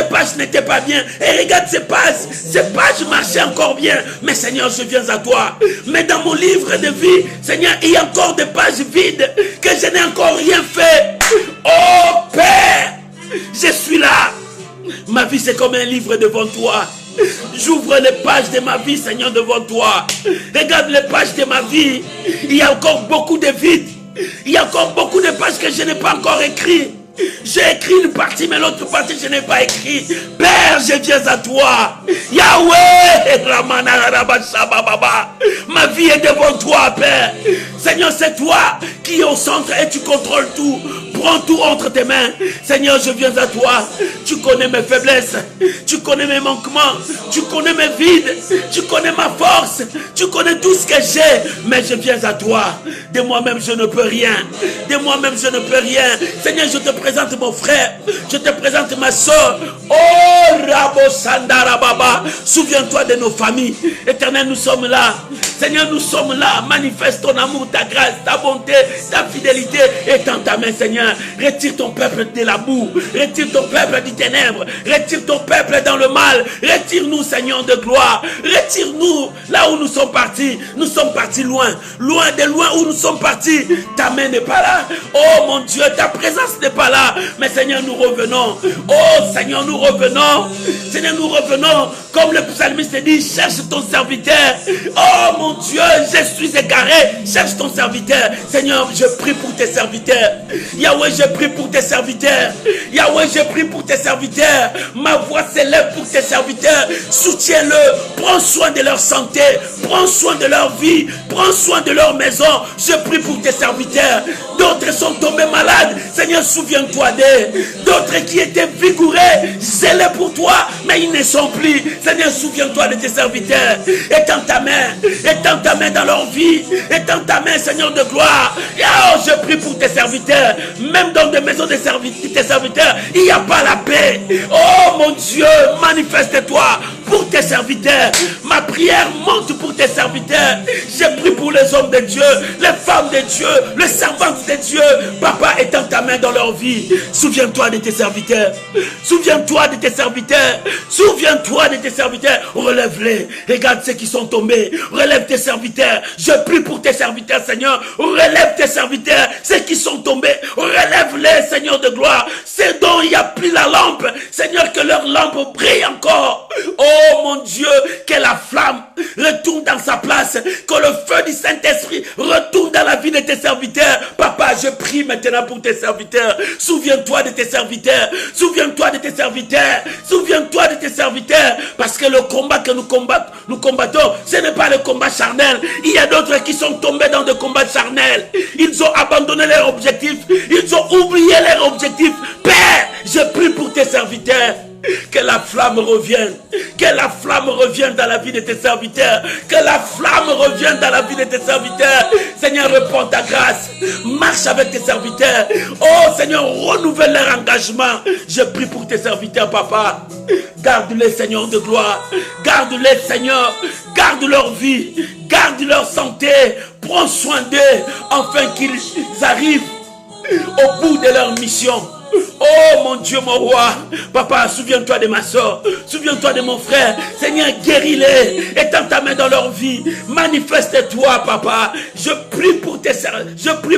pages n'étaient pas bien. Et regarde ces pages marchaient encore bien. Mais Seigneur, je viens à toi. Mais dans mon livre de vie, Seigneur, il y a encore des pages vides que je n'ai encore rien fait. Oh Père, je suis là. Ma vie c'est comme un livre devant toi. J'ouvre les pages de ma vie, Seigneur, devant toi. Regarde les pages de ma vie. Il y a encore beaucoup de vides. Il y a encore beaucoup de pages que je n'ai pas encore écrites. J'ai écrit une partie, mais l'autre partie, je n'ai pas écrit. Père, je viens à toi. Yahweh, ma vie est devant toi, Père. Seigneur, c'est toi qui es au centre et tu contrôles tout. Prends tout entre tes mains. Seigneur, je viens à toi. Tu connais mes faiblesses. Tu connais mes manquements. Tu connais mes vides. Tu connais ma force. Tu connais tout ce que j'ai. Mais je viens à toi. De moi-même, je ne peux rien. De moi-même, je ne peux rien. Seigneur, je te présente mon frère. Je te présente ma soeur. Oh, Rabo Sandara Baba. Souviens-toi de nos familles. Éternel, nous sommes là. Seigneur, nous sommes là. Manifeste ton amour, ta grâce, ta bonté, ta fidélité. Étends ta main, Seigneur. Retire ton peuple de la boue. Retire ton peuple du ténèbre. Retire ton peuple dans le mal. Retire-nous, Seigneur de gloire. Retire-nous là où nous sommes partis. Nous sommes partis loin. Loin de loin où nous sommes partis. Ta main n'est pas là. Oh mon Dieu, ta présence n'est pas là. Mais Seigneur, nous revenons. Oh Seigneur, nous revenons. Seigneur, nous revenons. Comme le psalmiste dit, cherche ton serviteur. Oh mon Dieu, je suis égaré. Cherche ton serviteur. Seigneur, je prie pour tes serviteurs. Yahweh, je prie pour tes serviteurs. Yahweh, je prie pour tes serviteurs. Ma voix s'élève pour tes serviteurs. Soutiens-le. Prends soin de leur santé. Prends soin de leur vie. Prends soin de leur maison. Je prie pour tes serviteurs. D'autres sont tombés malades. Seigneur, souviens-toi d'eux. D'autres qui étaient vigoureux, zélés pour toi, mais ils ne sont plus. Seigneur, souviens-toi de tes serviteurs. Étends ta main dans leur vie. Étends ta main, Seigneur de gloire. Oh, je prie pour tes serviteurs. Même dans des maisons de tes serviteurs, il n'y a pas la paix. Oh mon Dieu, manifeste-toi pour tes serviteurs. Ma prière monte pour tes serviteurs. Je prie pour les hommes de Dieu, les femmes de Dieu, les servantes de Dieu. Papa, étends ta main dans leur vie. Souviens-toi de tes serviteurs. Souviens-toi de tes serviteurs. Souviens-toi de tes serviteurs. Relève-les. Regarde ceux qui sont tombés. Relève tes serviteurs. Je prie pour tes serviteurs, Seigneur. Relève tes serviteurs. Ceux qui sont tombés. Relève-les, Seigneur de gloire. Ceux dont il n'y a plus la lampe. Seigneur, que leur lampe brille encore. Oh mon Dieu, que la flamme retourne dans sa place. Que le feu du Saint-Esprit retourne dans la vie de tes serviteurs. Papa, je prie maintenant pour tes serviteurs. Souviens-toi de tes serviteurs. Souviens-toi de tes serviteurs. Souviens-toi de tes serviteurs. Parce que le combat que nous combattons, ce n'est pas le combat charnel. Il y a d'autres qui sont tombés dans des combats charnels. Ils ont abandonné leur objectif. Ils ont oublié leur objectif. Père, je prie pour tes serviteurs. Que la flamme revienne. Que la flamme revienne dans la vie de tes serviteurs. Que la flamme revienne dans la vie de tes serviteurs. Seigneur, réponds ta grâce. Marche avec tes serviteurs. Oh Seigneur, renouvelle leur engagement. Je prie pour tes serviteurs, Papa. Garde-les, Seigneur de gloire. Garde-les, Seigneur. Garde leur vie. Garde leur santé. Prends soin d'eux. Afin qu'ils arrivent au bout de leur mission. Oh mon Dieu, mon roi. Papa, souviens-toi de ma soeur. Souviens-toi de mon frère. Seigneur, guéris-les. Étends ta main dans leur vie. Manifeste-toi, Papa. Je prie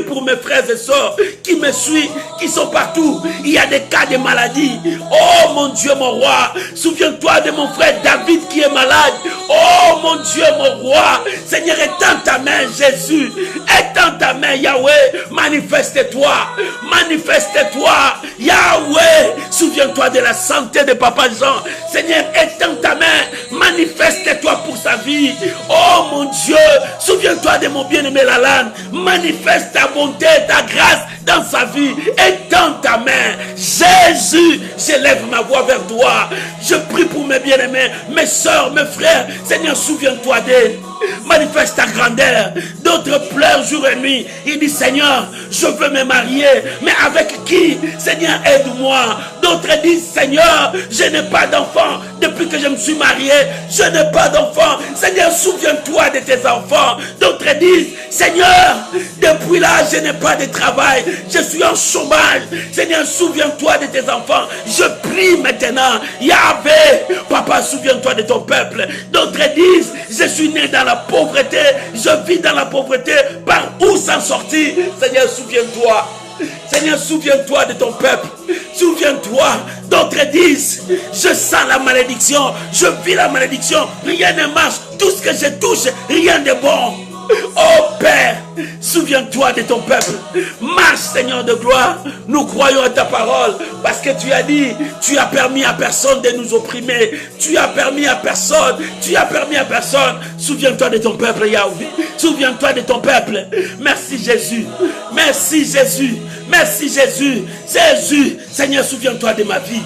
pour mes frères et sœurs qui me suivent, qui sont partout. Il y a des cas de maladie. Oh mon Dieu, mon roi. Souviens-toi de mon frère David qui est malade. Oh mon Dieu, mon roi. Seigneur, étends ta main, Jésus. Étends ta main, Yahweh. Manifeste-toi. Manifeste-toi. Yahweh, souviens-toi de la santé de Papa Jean. Seigneur, étends ta main, manifeste-toi pour sa vie. Oh mon Dieu, souviens-toi de mon bien-aimé Lalan. Manifeste ta bonté, ta grâce dans sa vie. Étends ta main. Jésus, j'élève ma voix vers toi. Je prie pour mes bien-aimés, mes soeurs, mes frères. Seigneur, souviens-toi d'eux. Manifeste ta grandeur. D'autres pleurent jour et nuit. Il dit, Seigneur, je veux me marier. Mais avec qui? Seigneur, aide-moi. D'autres disent, Seigneur, je n'ai pas d'enfant. Depuis que je me suis marié, je n'ai pas d'enfant. Seigneur, souviens-toi de tes enfants. D'autres disent, Seigneur, depuis là, je n'ai pas de travail. Je suis en chômage. Seigneur, souviens-toi de tes enfants. Je prie maintenant. Yahvé, Papa, souviens-toi de ton peuple. D'autres disent, je suis né dans la pauvreté. Je vis dans la pauvreté. Par où s'en sortir? Seigneur, souviens-toi. Seigneur, souviens-toi de ton peuple. Souviens-toi. D'autres disent, je sens la malédiction, je vis la malédiction, rien ne marche. Tout ce que je touche, rien de bon. Oh Père, souviens-toi de ton peuple. Marche, Seigneur de gloire. Nous croyons à ta parole parce que tu as dit, tu as permis à personne de nous opprimer. Tu as permis à personne. Tu as permis à personne. Souviens-toi de ton peuple, Yahweh. Souviens-toi de ton peuple. Merci Jésus. Merci Jésus. Merci Jésus. Jésus, Seigneur, souviens-toi de ma vie.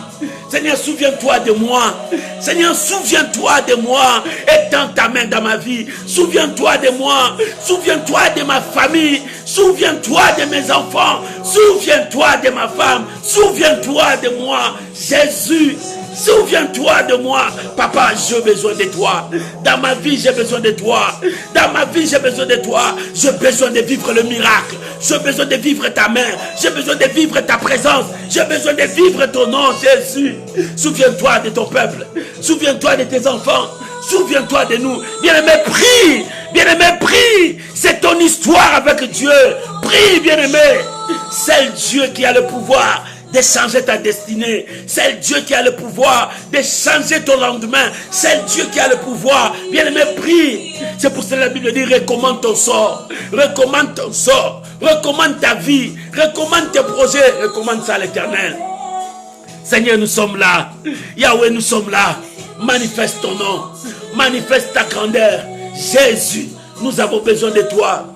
Seigneur, souviens-toi de moi. Seigneur, souviens-toi de moi. Étends ta main dans ma vie. Souviens-toi de moi. Souviens-toi de ma famille. Souviens-toi de mes enfants. Souviens-toi de ma femme. Souviens-toi de moi. Jésus, souviens-toi de moi. Papa, j'ai besoin de toi. Dans ma vie, j'ai besoin de toi. Dans ma vie, j'ai besoin de toi. J'ai besoin de vivre le miracle. J'ai besoin de vivre ta main. J'ai besoin de vivre ta présence. J'ai besoin de vivre ton nom, Jésus. Souviens-toi de ton peuple. Souviens-toi de tes enfants. Souviens-toi de nous. Bien-aimé, prie. Bien-aimé, prie. C'est ton histoire avec Dieu. Prie, bien-aimé. C'est Dieu qui a le pouvoir de changer ta destinée. C'est Dieu qui a le pouvoir de changer ton lendemain. C'est Dieu qui a le pouvoir. Bien-aimé, prie. C'est pour cela que la Bible dit, recommande ton sort. Recommande ton sort. Recommande ta vie. Recommande tes projets. Recommande ça à l'Éternel. Seigneur, nous sommes là. Yahweh, nous sommes là. Manifeste ton nom. Manifeste ta grandeur. Jésus, nous avons besoin de toi.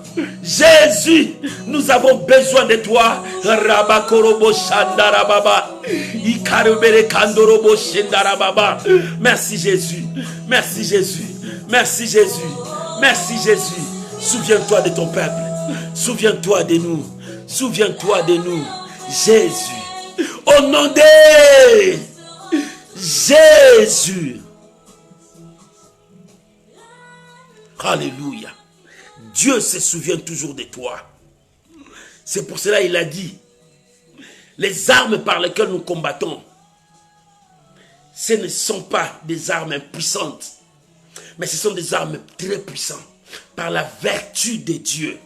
Jésus, nous avons besoin de toi. Merci Jésus. Merci Jésus. Merci Jésus. Merci Jésus. Souviens-toi de ton peuple. Souviens-toi de nous. Souviens-toi de nous. Jésus. Au nom de Jésus. Alléluia. Dieu se souvient toujours de toi. C'est pour cela qu'il a dit, les armes par lesquelles nous combattons, ce ne sont pas des armes puissantes, mais ce sont des armes très puissantes, par la vertu de Dieu.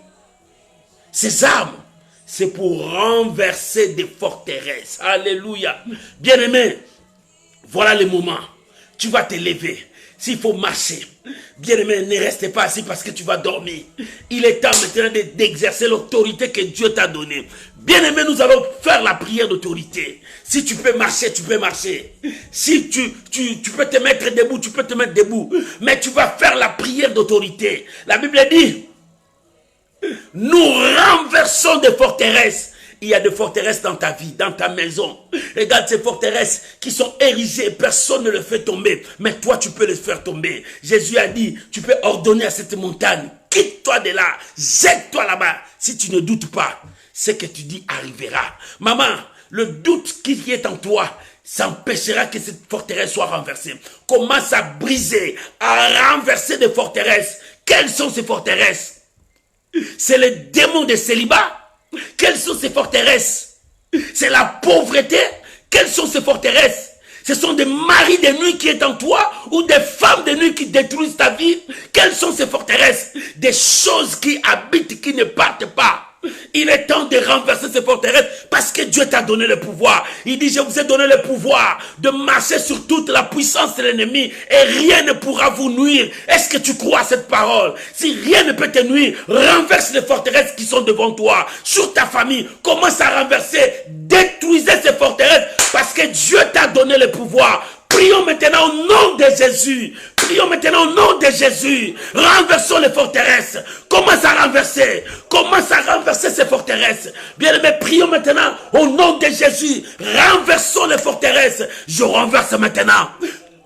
Ces armes, c'est pour renverser des forteresses. Alléluia. Bien-aimé, voilà le moment. Tu vas te lever. S'il faut marcher, bien-aimé, ne reste pas assis parce que tu vas dormir. Il est temps maintenant d'exercer l'autorité que Dieu t'a donnée. Bien-aimé, nous allons faire la prière d'autorité. Si tu peux marcher, tu peux marcher. Si tu peux te mettre debout, tu peux te mettre debout. Mais tu vas faire la prière d'autorité. La Bible dit, nous renversons des forteresses. Il y a des forteresses dans ta vie, dans ta maison. Regarde ces forteresses qui sont érigées. Personne ne les fait tomber. Mais toi, tu peux les faire tomber. Jésus a dit, tu peux ordonner à cette montagne. Quitte-toi de là. Jette-toi là-bas. Si tu ne doutes pas, ce que tu dis arrivera. Maman, le doute qui est en toi, ça empêchera que cette forteresse soit renversée. Commence à briser, à renverser des forteresses. Quelles sont ces forteresses? C'est les démons de célibat. Quelles sont ces forteresses? C'est la pauvreté. Quelles sont ces forteresses? Ce sont des maris de nuit qui est en toi ou des femmes de nuit qui détruisent ta vie. Quelles sont ces forteresses? Des choses qui habitent, qui ne partent pas. Il est temps de renverser ces forteresses parce que Dieu t'a donné le pouvoir. Il dit, je vous ai donné le pouvoir de marcher sur toute la puissance de l'ennemi et rien ne pourra vous nuire. Est-ce que tu crois à cette parole? Si rien ne peut te nuire, renverse les forteresses qui sont devant toi, sur ta famille. Commence à renverser, détruisez ces forteresses parce que Dieu t'a donné le pouvoir. Prions maintenant au nom de Jésus. Prions maintenant au nom de Jésus. Renversons les forteresses. Commence à renverser. Commence à renverser ces forteresses. Bien-aimés, prions maintenant au nom de Jésus. Renversons les forteresses. Je renverse maintenant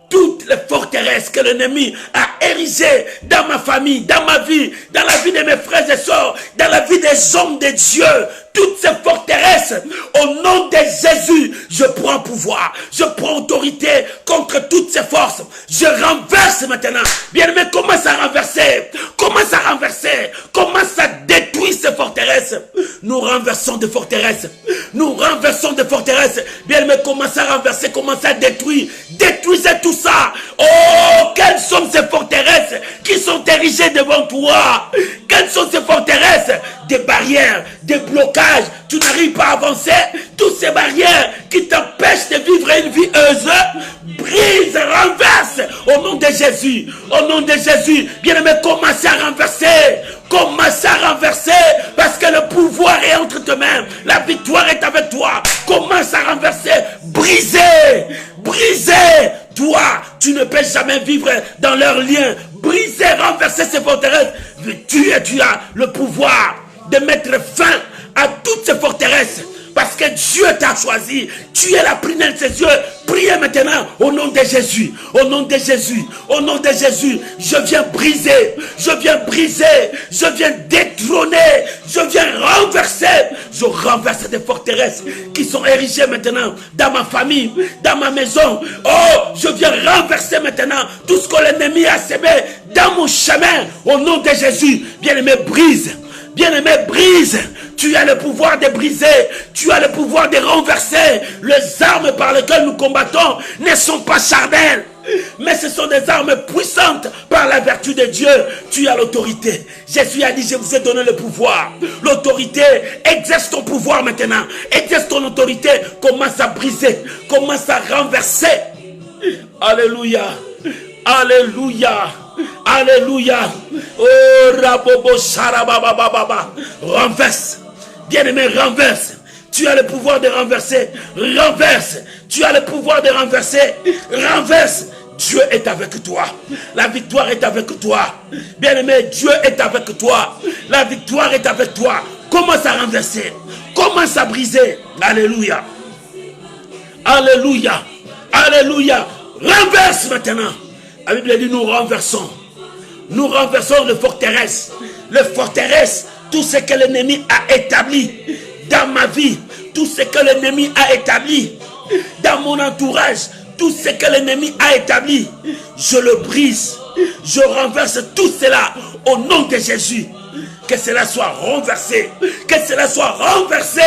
toutes les forteresses que l'ennemi a érigées dans ma famille, dans ma vie, dans la vie de mes frères et sœurs, dans la vie des hommes de Dieu. Toutes ces forteresses, au nom de Jésus, je prends pouvoir, je prends autorité contre toutes ces forces. Je renverse maintenant. Bien-aimé, commence à renverser. Commence à renverser. Commence à détruire ces forteresses. Nous renversons des forteresses. Nous renversons des forteresses. Bien-aimés, commencez à renverser, commencez à détruire. Détruisez tout ça. Oh, quelles sont ces forteresses qui sont érigées devant toi? Quelles sont ces forteresses? Des barrières, des blocages. Tu n'arrives pas à avancer. Toutes ces barrières qui t'empêchent de vivre une vie heureuse, brise, renverse au nom de Jésus. Au nom de Jésus, bien-aimé, commencez à renverser. Commencez à renverser parce que le pouvoir est entre tes mains. La victoire est avec toi. Commence à renverser. Briser. Briser. Toi, tu ne peux jamais vivre dans leurs liens. Briser, renverser ces forteresses. Tu as le pouvoir de mettre fin à toutes ces forteresses. Parce que Dieu t'a choisi. Tu es la prunelle de ses yeux. Priez maintenant au nom de Jésus. Au nom de Jésus. Au nom de Jésus. Je viens briser. Je viens briser. Je viens détrôner. Je viens renverser. Je renverse des forteresses qui sont érigées maintenant dans ma famille, dans ma maison. Oh, je viens renverser maintenant tout ce que l'ennemi a semé dans mon chemin. Au nom de Jésus. Bien-aimé, brise. Bien-aimé, brise. Tu as le pouvoir de briser. Tu as le pouvoir de renverser. Les armes par lesquelles nous combattons ne sont pas charnelles, mais ce sont des armes puissantes par la vertu de Dieu. Tu as l'autorité. Jésus a dit, je vous ai donné le pouvoir. L'autorité, exerce ton pouvoir maintenant. Exerce ton autorité. Commence à briser. Commence à renverser. Alléluia. Alléluia. Alléluia. Oh, rabobo sarababababa. Renverse. Bien-aimé, renverse. Tu as le pouvoir de renverser. Renverse. Tu as le pouvoir de renverser. Renverse. Dieu est avec toi. La victoire est avec toi. Bien-aimé, Dieu est avec toi. La victoire est avec toi. Commence à renverser. Commence à briser. Alléluia. Alléluia. Alléluia. Renverse maintenant. La Bible dit, nous renversons. Nous renversons les forteresses. Les forteresses, tout ce que l'ennemi a établi dans ma vie, tout ce que l'ennemi a établi dans mon entourage, tout ce que l'ennemi a établi, je le brise. Je renverse tout cela au nom de Jésus. Que cela soit renversé. Que cela soit renversé.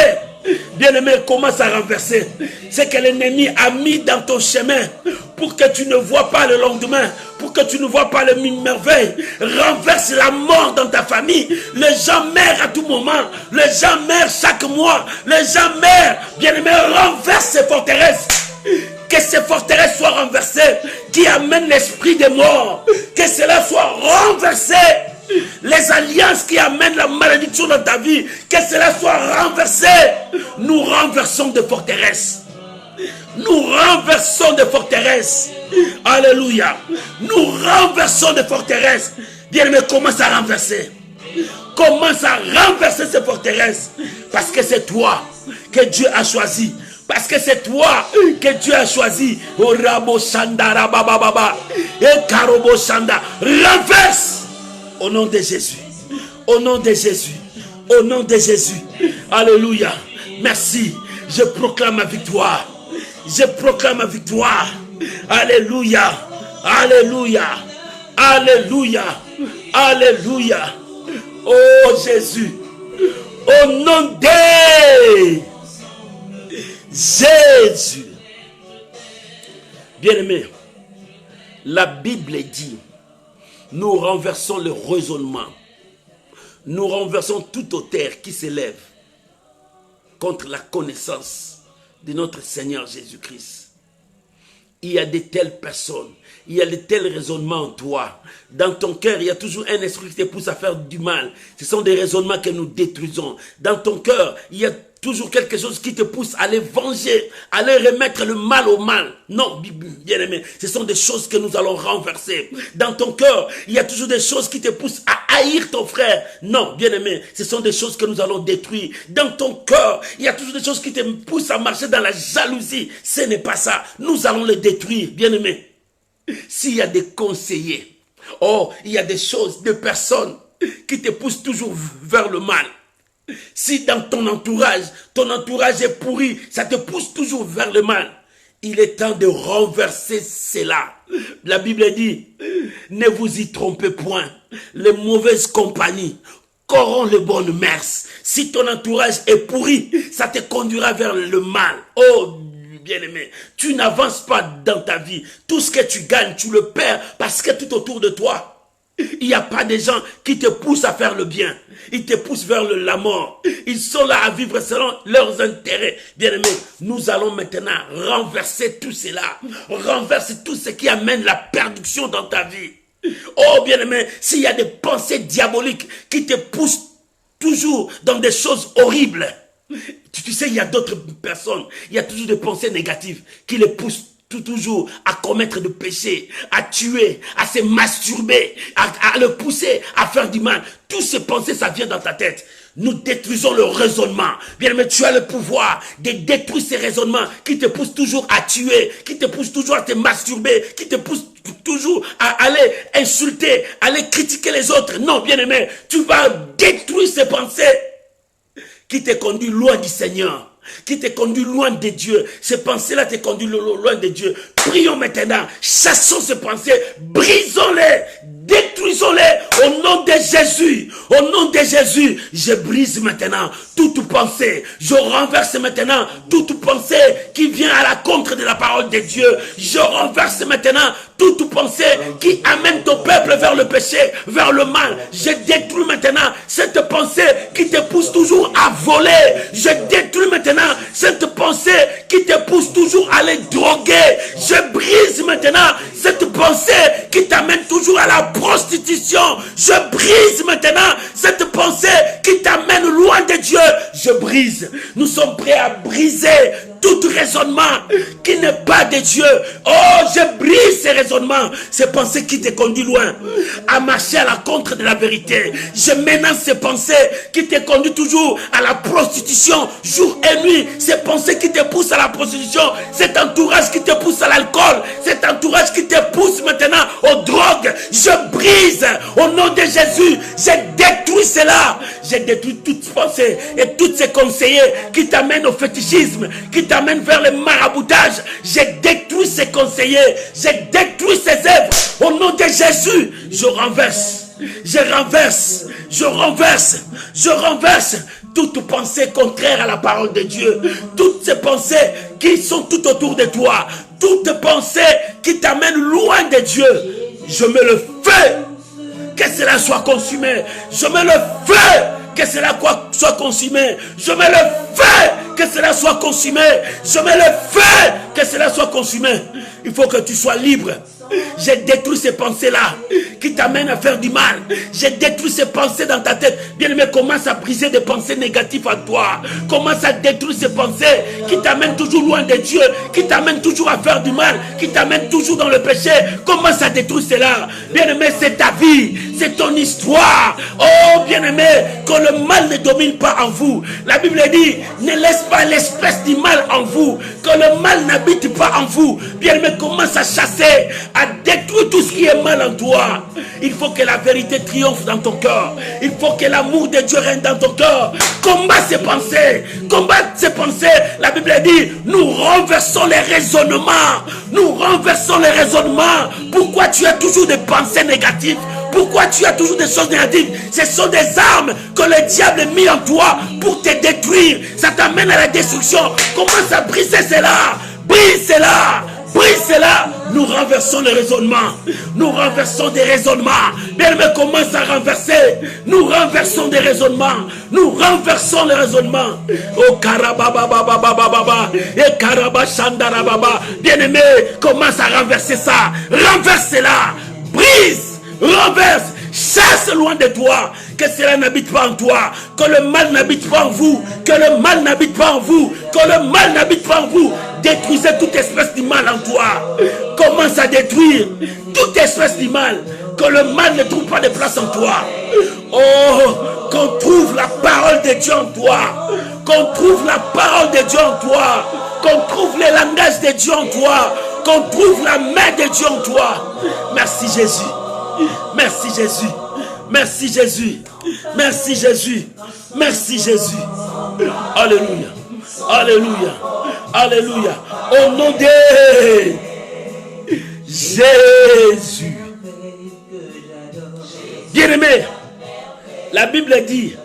Bien-aimé, commence à renverser ce que l'ennemi a mis dans ton chemin pour que tu ne vois pas le lendemain, pour que tu ne vois pas le merveille. Renverse la mort dans ta famille. Les gens meurent à tout moment. Les gens meurent chaque mois. Les gens meurent. Bien-aimé, renverse ces forteresses. Que ces forteresses soient renversées, qui amènent l'esprit de mort. Que cela soit renversé. Les alliances qui amènent la malédiction dans ta vie, que cela soit renversé. Nous renversons des forteresses. Nous renversons des forteresses. Alléluia. Nous renversons des forteresses. Bien-aimé, commence à renverser. Commence à renverser ces forteresses. Parce que c'est toi que Dieu a choisi. Parce que c'est toi que Dieu a choisi. Oh, Rabo Shanda, Rabababa. Et Karobo Shanda. Renverse. Au nom de Jésus. Au nom de Jésus. Au nom de Jésus. Alléluia. Merci. Je proclame ma victoire. Je proclame ma victoire. Alléluia. Alléluia. Alléluia. Alléluia. Oh Jésus. Au nom de Jésus. Bien-aimé, la Bible dit, nous renversons le raisonnement. Nous renversons toute hauteur qui s'élève contre la connaissance de notre Seigneur Jésus-Christ. Il y a de telles personnes, il y a de tels raisonnements en toi. Dans ton cœur, il y a toujours un esprit qui te pousse à faire du mal. Ce sont des raisonnements que nous détruisons. Dans ton cœur, il y a toujours quelque chose qui te pousse à les venger, à les remettre le mal au mal. Non, bien-aimé, ce sont des choses que nous allons renverser. Dans ton cœur, il y a toujours des choses qui te poussent à haïr ton frère. Non, bien-aimé, ce sont des choses que nous allons détruire. Dans ton cœur, il y a toujours des choses qui te poussent à marcher dans la jalousie. Ce n'est pas ça. Nous allons les détruire, bien-aimé. S'il y a des conseillers, oh, il y a des choses, des personnes qui te poussent toujours vers le mal. Si dans ton entourage est pourri, ça te pousse toujours vers le mal. Il est temps de renverser cela. La Bible dit, ne vous y trompez point. Les mauvaises compagnies corrompt les bonnes mœurs. Si ton entourage est pourri, ça te conduira vers le mal. Oh, bien-aimé, tu n'avances pas dans ta vie. Tout ce que tu gagnes, tu le perds parce que tout autour de toi, il n'y a pas de gens qui te poussent à faire le bien. Ils te poussent vers la mort. Ils sont là à vivre selon leurs intérêts. Bien-aimé, nous allons maintenant renverser tout cela. Renverser tout ce qui amène la perdition dans ta vie. Oh, bien-aimé, s'il y a des pensées diaboliques qui te poussent toujours dans des choses horribles. Tu sais, il y a d'autres personnes, il y a toujours des pensées négatives qui les poussent toujours à commettre des péchés, à tuer, à se masturber, à le pousser à faire du mal. Toutes ces pensées, ça vient dans ta tête. Nous détruisons le raisonnement. Bien, mais tu as le pouvoir de détruire ces raisonnements qui te poussent toujours à tuer, qui te poussent toujours à te masturber, qui te poussent toujours à aller insulter, à aller critiquer les autres. Non, bien aimé, tu vas détruire ces pensées qui te conduisent loin du Seigneur, qui te conduit loin de Dieu. Ces pensées-là te conduisent loin de Dieu. Prions maintenant, chassons ces pensées, brisons-les, détruisons-les au nom de Jésus. Au nom de Jésus, je brise maintenant toute pensée. Je renverse maintenant toute pensée qui vient à la contre de la parole de Dieu. Je renverse maintenant toute pensée qui amène ton peuple vers le péché, vers le mal. Je détruis maintenant cette pensée qui te pousse toujours à voler. Je détruis maintenant cette pensée qui te pousse toujours à les droguer. Je brise maintenant cette pensée qui t'amène toujours à la prostitution. Je brise maintenant cette pensée qui t'amène loin de Dieu. Je brise. Nous sommes prêts à briser tout raisonnement qui n'est pas de Dieu. Oh, je brise ces raisonnements, ces pensées qui te conduisent loin, à marcher à la contre de la vérité. Je menace ces pensées qui te conduisent toujours à la prostitution, jour et nuit. Ces pensées qui te poussent à la prostitution, cet entourage qui te pousse à l'alcool, cet entourage qui te pousse maintenant aux drogues. Je brise au nom de Jésus. Je détruis cela. Je détruis toutes ces pensées et tous ces conseillers qui t'amènent au fétichisme, qui t'amènent vers le maraboutage. Je détruis ces conseillers. Je détruis ces œuvres. Au nom de Jésus, je renverse. Je renverse. Je renverse. Je renverse toute pensée contraire à la parole de Dieu. Toutes ces pensées qui sont tout autour de toi. Toutes pensées qui t'amènent loin de Dieu. Je mets le feu. Que cela soit consumé. Je mets le feu. Que cela soit consumé. Je mets le feu. Que cela soit consumé. Je mets le feu. Que cela soit consumé. Il faut que tu sois libre. J'ai détruit ces pensées-là qui t'amènent à faire du mal. J'ai détruit ces pensées dans ta tête. Bien-aimé, commence à briser des pensées négatives en toi. Commence à détruire ces pensées qui t'amènent toujours loin de Dieu, qui t'amènent toujours à faire du mal, qui t'amènent toujours dans le péché. Commence à détruire cela. Bien-aimé, c'est ta vie, c'est ton histoire. Oh, bien-aimé, que le mal ne domine pas en vous. La Bible dit, ne laisse pas l'espèce du mal en vous, que le mal n'habite pas en vous. Bien-aimé, commence à chasser, à détruire tout ce qui est mal en toi. Il faut que la vérité triomphe dans ton cœur. Il faut que l'amour de Dieu règne dans ton cœur. Combat ces pensées. Combat ces pensées. La Bible dit, nous renversons les raisonnements. Nous renversons les raisonnements. Pourquoi tu as toujours des pensées négatives? Pourquoi tu as toujours des choses négatives? Ce sont des armes que le diable a mis en toi pour te détruire. Ça t'amène à la destruction. Commence à briser cela. Brise cela. Brise cela. Nous renversons les raisonnements. Nous renversons des raisonnements. Bien, mais commence à renverser. Nous renversons des raisonnements. Nous renversons les raisonnements. Oh karababababababa. Et karabashandarababa. Bien-aimé, commence à renverser ça. Renverse cela. Brise. Renverse. Chasse loin de toi. Que cela n'habite pas en toi. Que le mal n'habite pas en vous. Que le mal n'habite pas en vous. Que le mal n'habite pas en vous. Détruisez toute espèce de mal en toi. Commence à détruire toute espèce de mal. Que le mal ne trouve pas de place en toi. Oh, qu'on trouve la parole de Dieu en toi. Qu'on trouve la parole de Dieu en toi. Qu'on trouve le langage de Dieu en toi. Qu'on trouve la main de Dieu en toi. Merci Jésus. Merci Jésus. Merci Jésus. Merci Jésus. Merci Jésus. Alléluia. Alléluia. Alléluia. Au nom de Jésus. Bien-aimé, La Bible dit,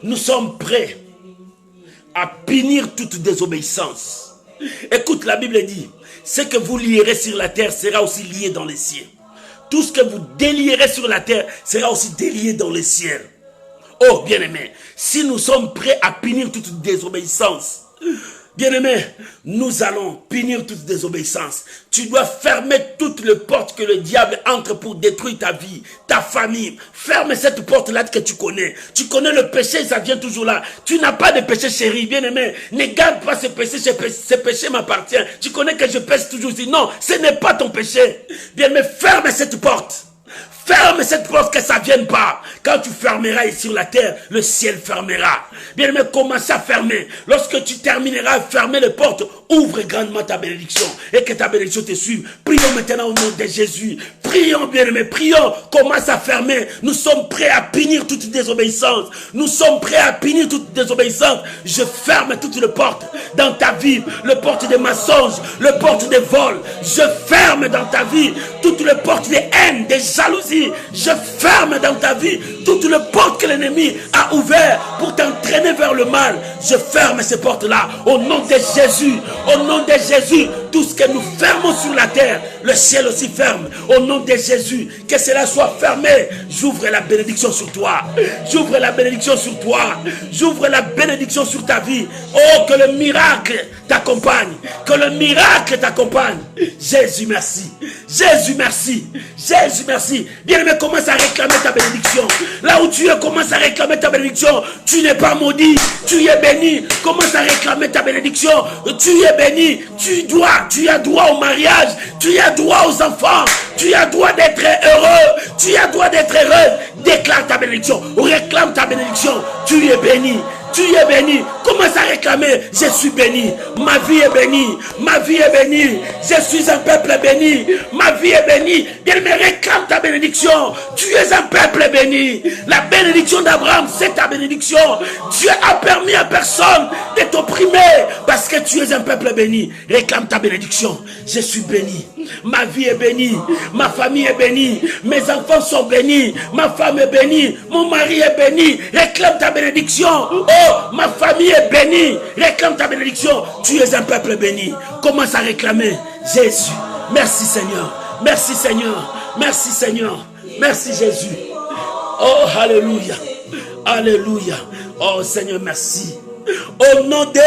nous sommes prêts à punir toute désobéissance. Écoute, la Bible dit, ce que vous lierez sur la terre sera aussi lié dans les cieux. Tout ce que vous délierez sur la terre sera aussi délié dans les cieux. Oh, bien-aimé, si nous sommes prêts à punir toute désobéissance, bien-aimé, nous allons punir toute désobéissance. Tu dois fermer toutes les portes que le diable entre pour détruire ta vie, ta famille. Ferme cette porte-là que tu connais. Tu connais le péché, ça vient toujours là. Tu n'as pas de péché, chéri, bien-aimé. Ne garde pas ce péché, ce péché m'appartient. Tu connais que je pêche toujours ici. Non, ce n'est pas ton péché. Bien-aimé, ferme cette porte. Ferme cette porte, que ça ne vienne pas. Quand tu fermeras ici sur la terre, le ciel fermera. Bien-aimé, commence à fermer. Lorsque tu termineras à fermer les portes, ouvre grandement ta bénédiction. Et que ta bénédiction te suive. Prions maintenant au nom de Jésus. Prions, bien-aimé, prions. Commence à fermer. Nous sommes prêts à punir toute désobéissance. Nous sommes prêts à punir toute désobéissance. Je ferme toutes les portes dans ta vie. Les portes des mensonges, les portes des vols. Je ferme dans ta vie toutes les portes des haines, des jalousies. Je ferme dans ta vie toutes les portes que l'ennemi a ouvertes pour t'entraîner vers le mal. Je ferme ces portes-là au nom de Jésus. Au nom de Jésus, tout ce que nous fermons sur la terre, le ciel aussi ferme. Au nom de Jésus, que cela soit fermé. J'ouvre la bénédiction sur toi. J'ouvre la bénédiction sur toi. J'ouvre la bénédiction sur ta vie. Oh, que le miracle t'accompagne. Que le miracle t'accompagne. Jésus, merci. Jésus, merci. Jésus, merci. Bien-aimé, commence à réclamer ta bénédiction. Là où tu es, commence à réclamer ta bénédiction. Tu n'es pas maudit, tu es béni. Commence à réclamer ta bénédiction. Tu es béni. Tu as droit au mariage. Tu as droit aux enfants. Tu as droit d'être heureux. Tu as droit d'être heureux. Déclare ta bénédiction. Réclame ta bénédiction. Tu es béni. Tu es béni. Commence à réclamer. Je suis béni. Ma vie est bénie. Ma vie est bénie. Je suis un peuple béni. Ma vie est bénie. Bien-aimé, réclame ta bénédiction. Tu es un peuple béni. La bénédiction d'Abraham, c'est ta bénédiction. Dieu a permis à personne de t'opprimer parce que tu es un peuple béni. Réclame ta bénédiction. Je suis béni. Ma vie est bénie. Ma famille est bénie. Mes enfants sont bénis. Ma femme est bénie. Mon mari est béni. Réclame ta bénédiction. Oh, ma famille est bénie. Réclame ta bénédiction. Tu es un peuple béni. Commence à réclamer. Jésus. Merci Seigneur. Merci Seigneur. Merci Seigneur. Merci Jésus. Oh, alléluia. Alléluia. Oh Seigneur, merci. Au nom de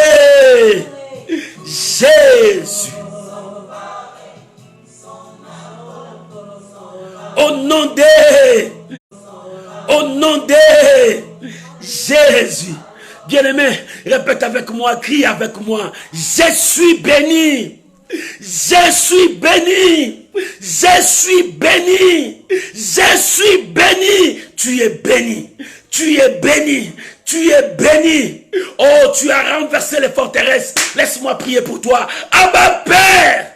Jésus. Au nom de Jésus. Bien-aimé, répète avec moi, crie avec moi. Je suis béni. Je suis béni. Je suis béni. Je suis béni. Tu es béni. Tu es béni. Tu es béni. Oh, tu as renversé les forteresses. Laisse-moi prier pour toi. Abba Père.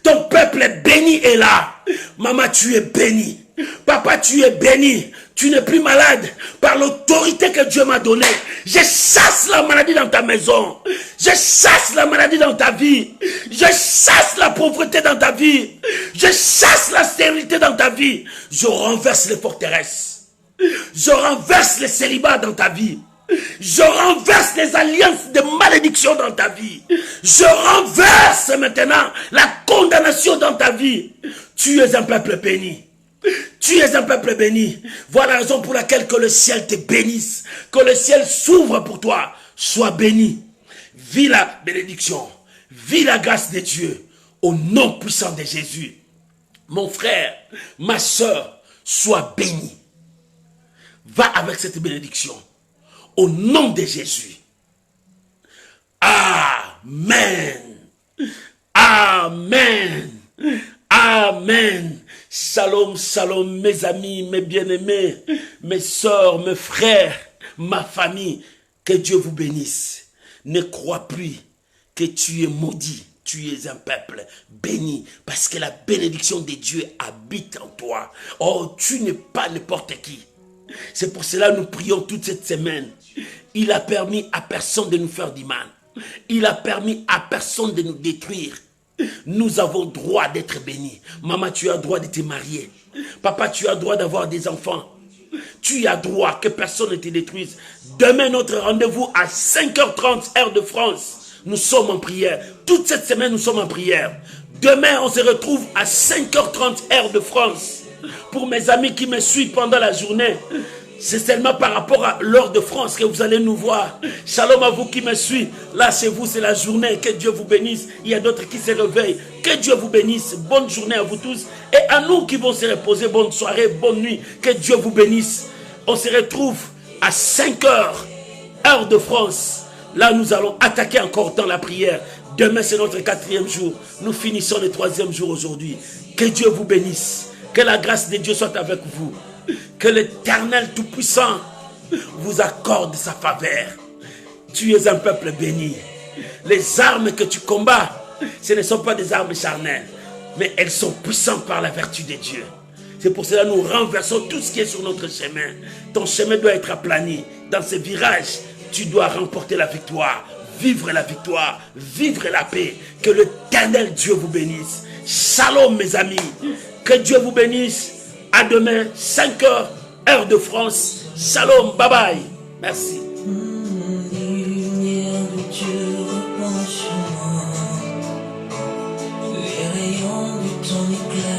Ton peuple est béni est là. Maman, tu es béni. Papa, tu es béni. Tu n'es plus malade par l'autorité que Dieu m'a donnée. Je chasse la maladie dans ta maison. Je chasse la maladie dans ta vie. Je chasse la pauvreté dans ta vie. Je chasse la stérilité dans ta vie. Je renverse les forteresses. Je renverse les célibats dans ta vie. Je renverse les alliances de malédiction dans ta vie. Je renverse maintenant la condamnation dans ta vie. Tu es un peuple béni. Tu es un peuple béni. Voilà la raison pour laquelle que le ciel te bénisse. Que le ciel s'ouvre pour toi. Sois béni. Vis la bénédiction. Vis la grâce de Dieu. Au nom puissant de Jésus. Mon frère, ma soeur, sois béni. Va avec cette bénédiction. Au nom de Jésus. Amen. Amen. Amen. Shalom, shalom, mes amis, mes bien-aimés, mes soeurs, mes frères, ma famille. Que Dieu vous bénisse. Ne crois plus que tu es maudit. Tu es un peuple béni parce que la bénédiction de Dieu habite en toi. Oh, tu n'es pas n'importe qui. C'est pour cela que nous prions toute cette semaine. Il a permis à personne de nous faire du mal. Il a permis à personne de nous détruire. Nous avons droit d'être bénis. Maman, tu as droit de te marier. Papa, tu as droit d'avoir des enfants. Tu y as droit, que personne ne te détruise. Demain, notre rendez-vous à 5h30, heure de France. Nous sommes en prière. Toute cette semaine, nous sommes en prière. Demain, on se retrouve à 5h30, heure de France. Pour mes amis qui me suivent pendant la journée, c'est seulement par rapport à l'heure de France que vous allez nous voir. Shalom à vous qui me suivez. Là, chez vous, c'est la journée. Que Dieu vous bénisse. Il y a d'autres qui se réveillent. Que Dieu vous bénisse. Bonne journée à vous tous. Et à nous qui vont se reposer, bonne soirée, bonne nuit. Que Dieu vous bénisse. On se retrouve à 5h, heure de France. Là, nous allons attaquer encore dans la prière. Demain, c'est notre 4e jour. Nous finissons le 3e jour aujourd'hui. Que Dieu vous bénisse. Que la grâce de Dieu soit avec vous. Que l'Éternel Tout-Puissant vous accorde sa faveur. Tu es un peuple béni. Les armes que tu combats, ce ne sont pas des armes charnelles, mais elles sont puissantes par la vertu de Dieu. C'est pour cela que nous renversons tout ce qui est sur notre chemin. Ton chemin doit être aplani. Dans ces virages, tu dois remporter la victoire, vivre la victoire, vivre la paix. Que l'Éternel Dieu vous bénisse. Shalom mes amis. Que Dieu vous bénisse. À demain, 5h, heure de France. Shalom, bye bye. Merci. Lumière de Dieu repense sur moi. Les rayons de ton éclat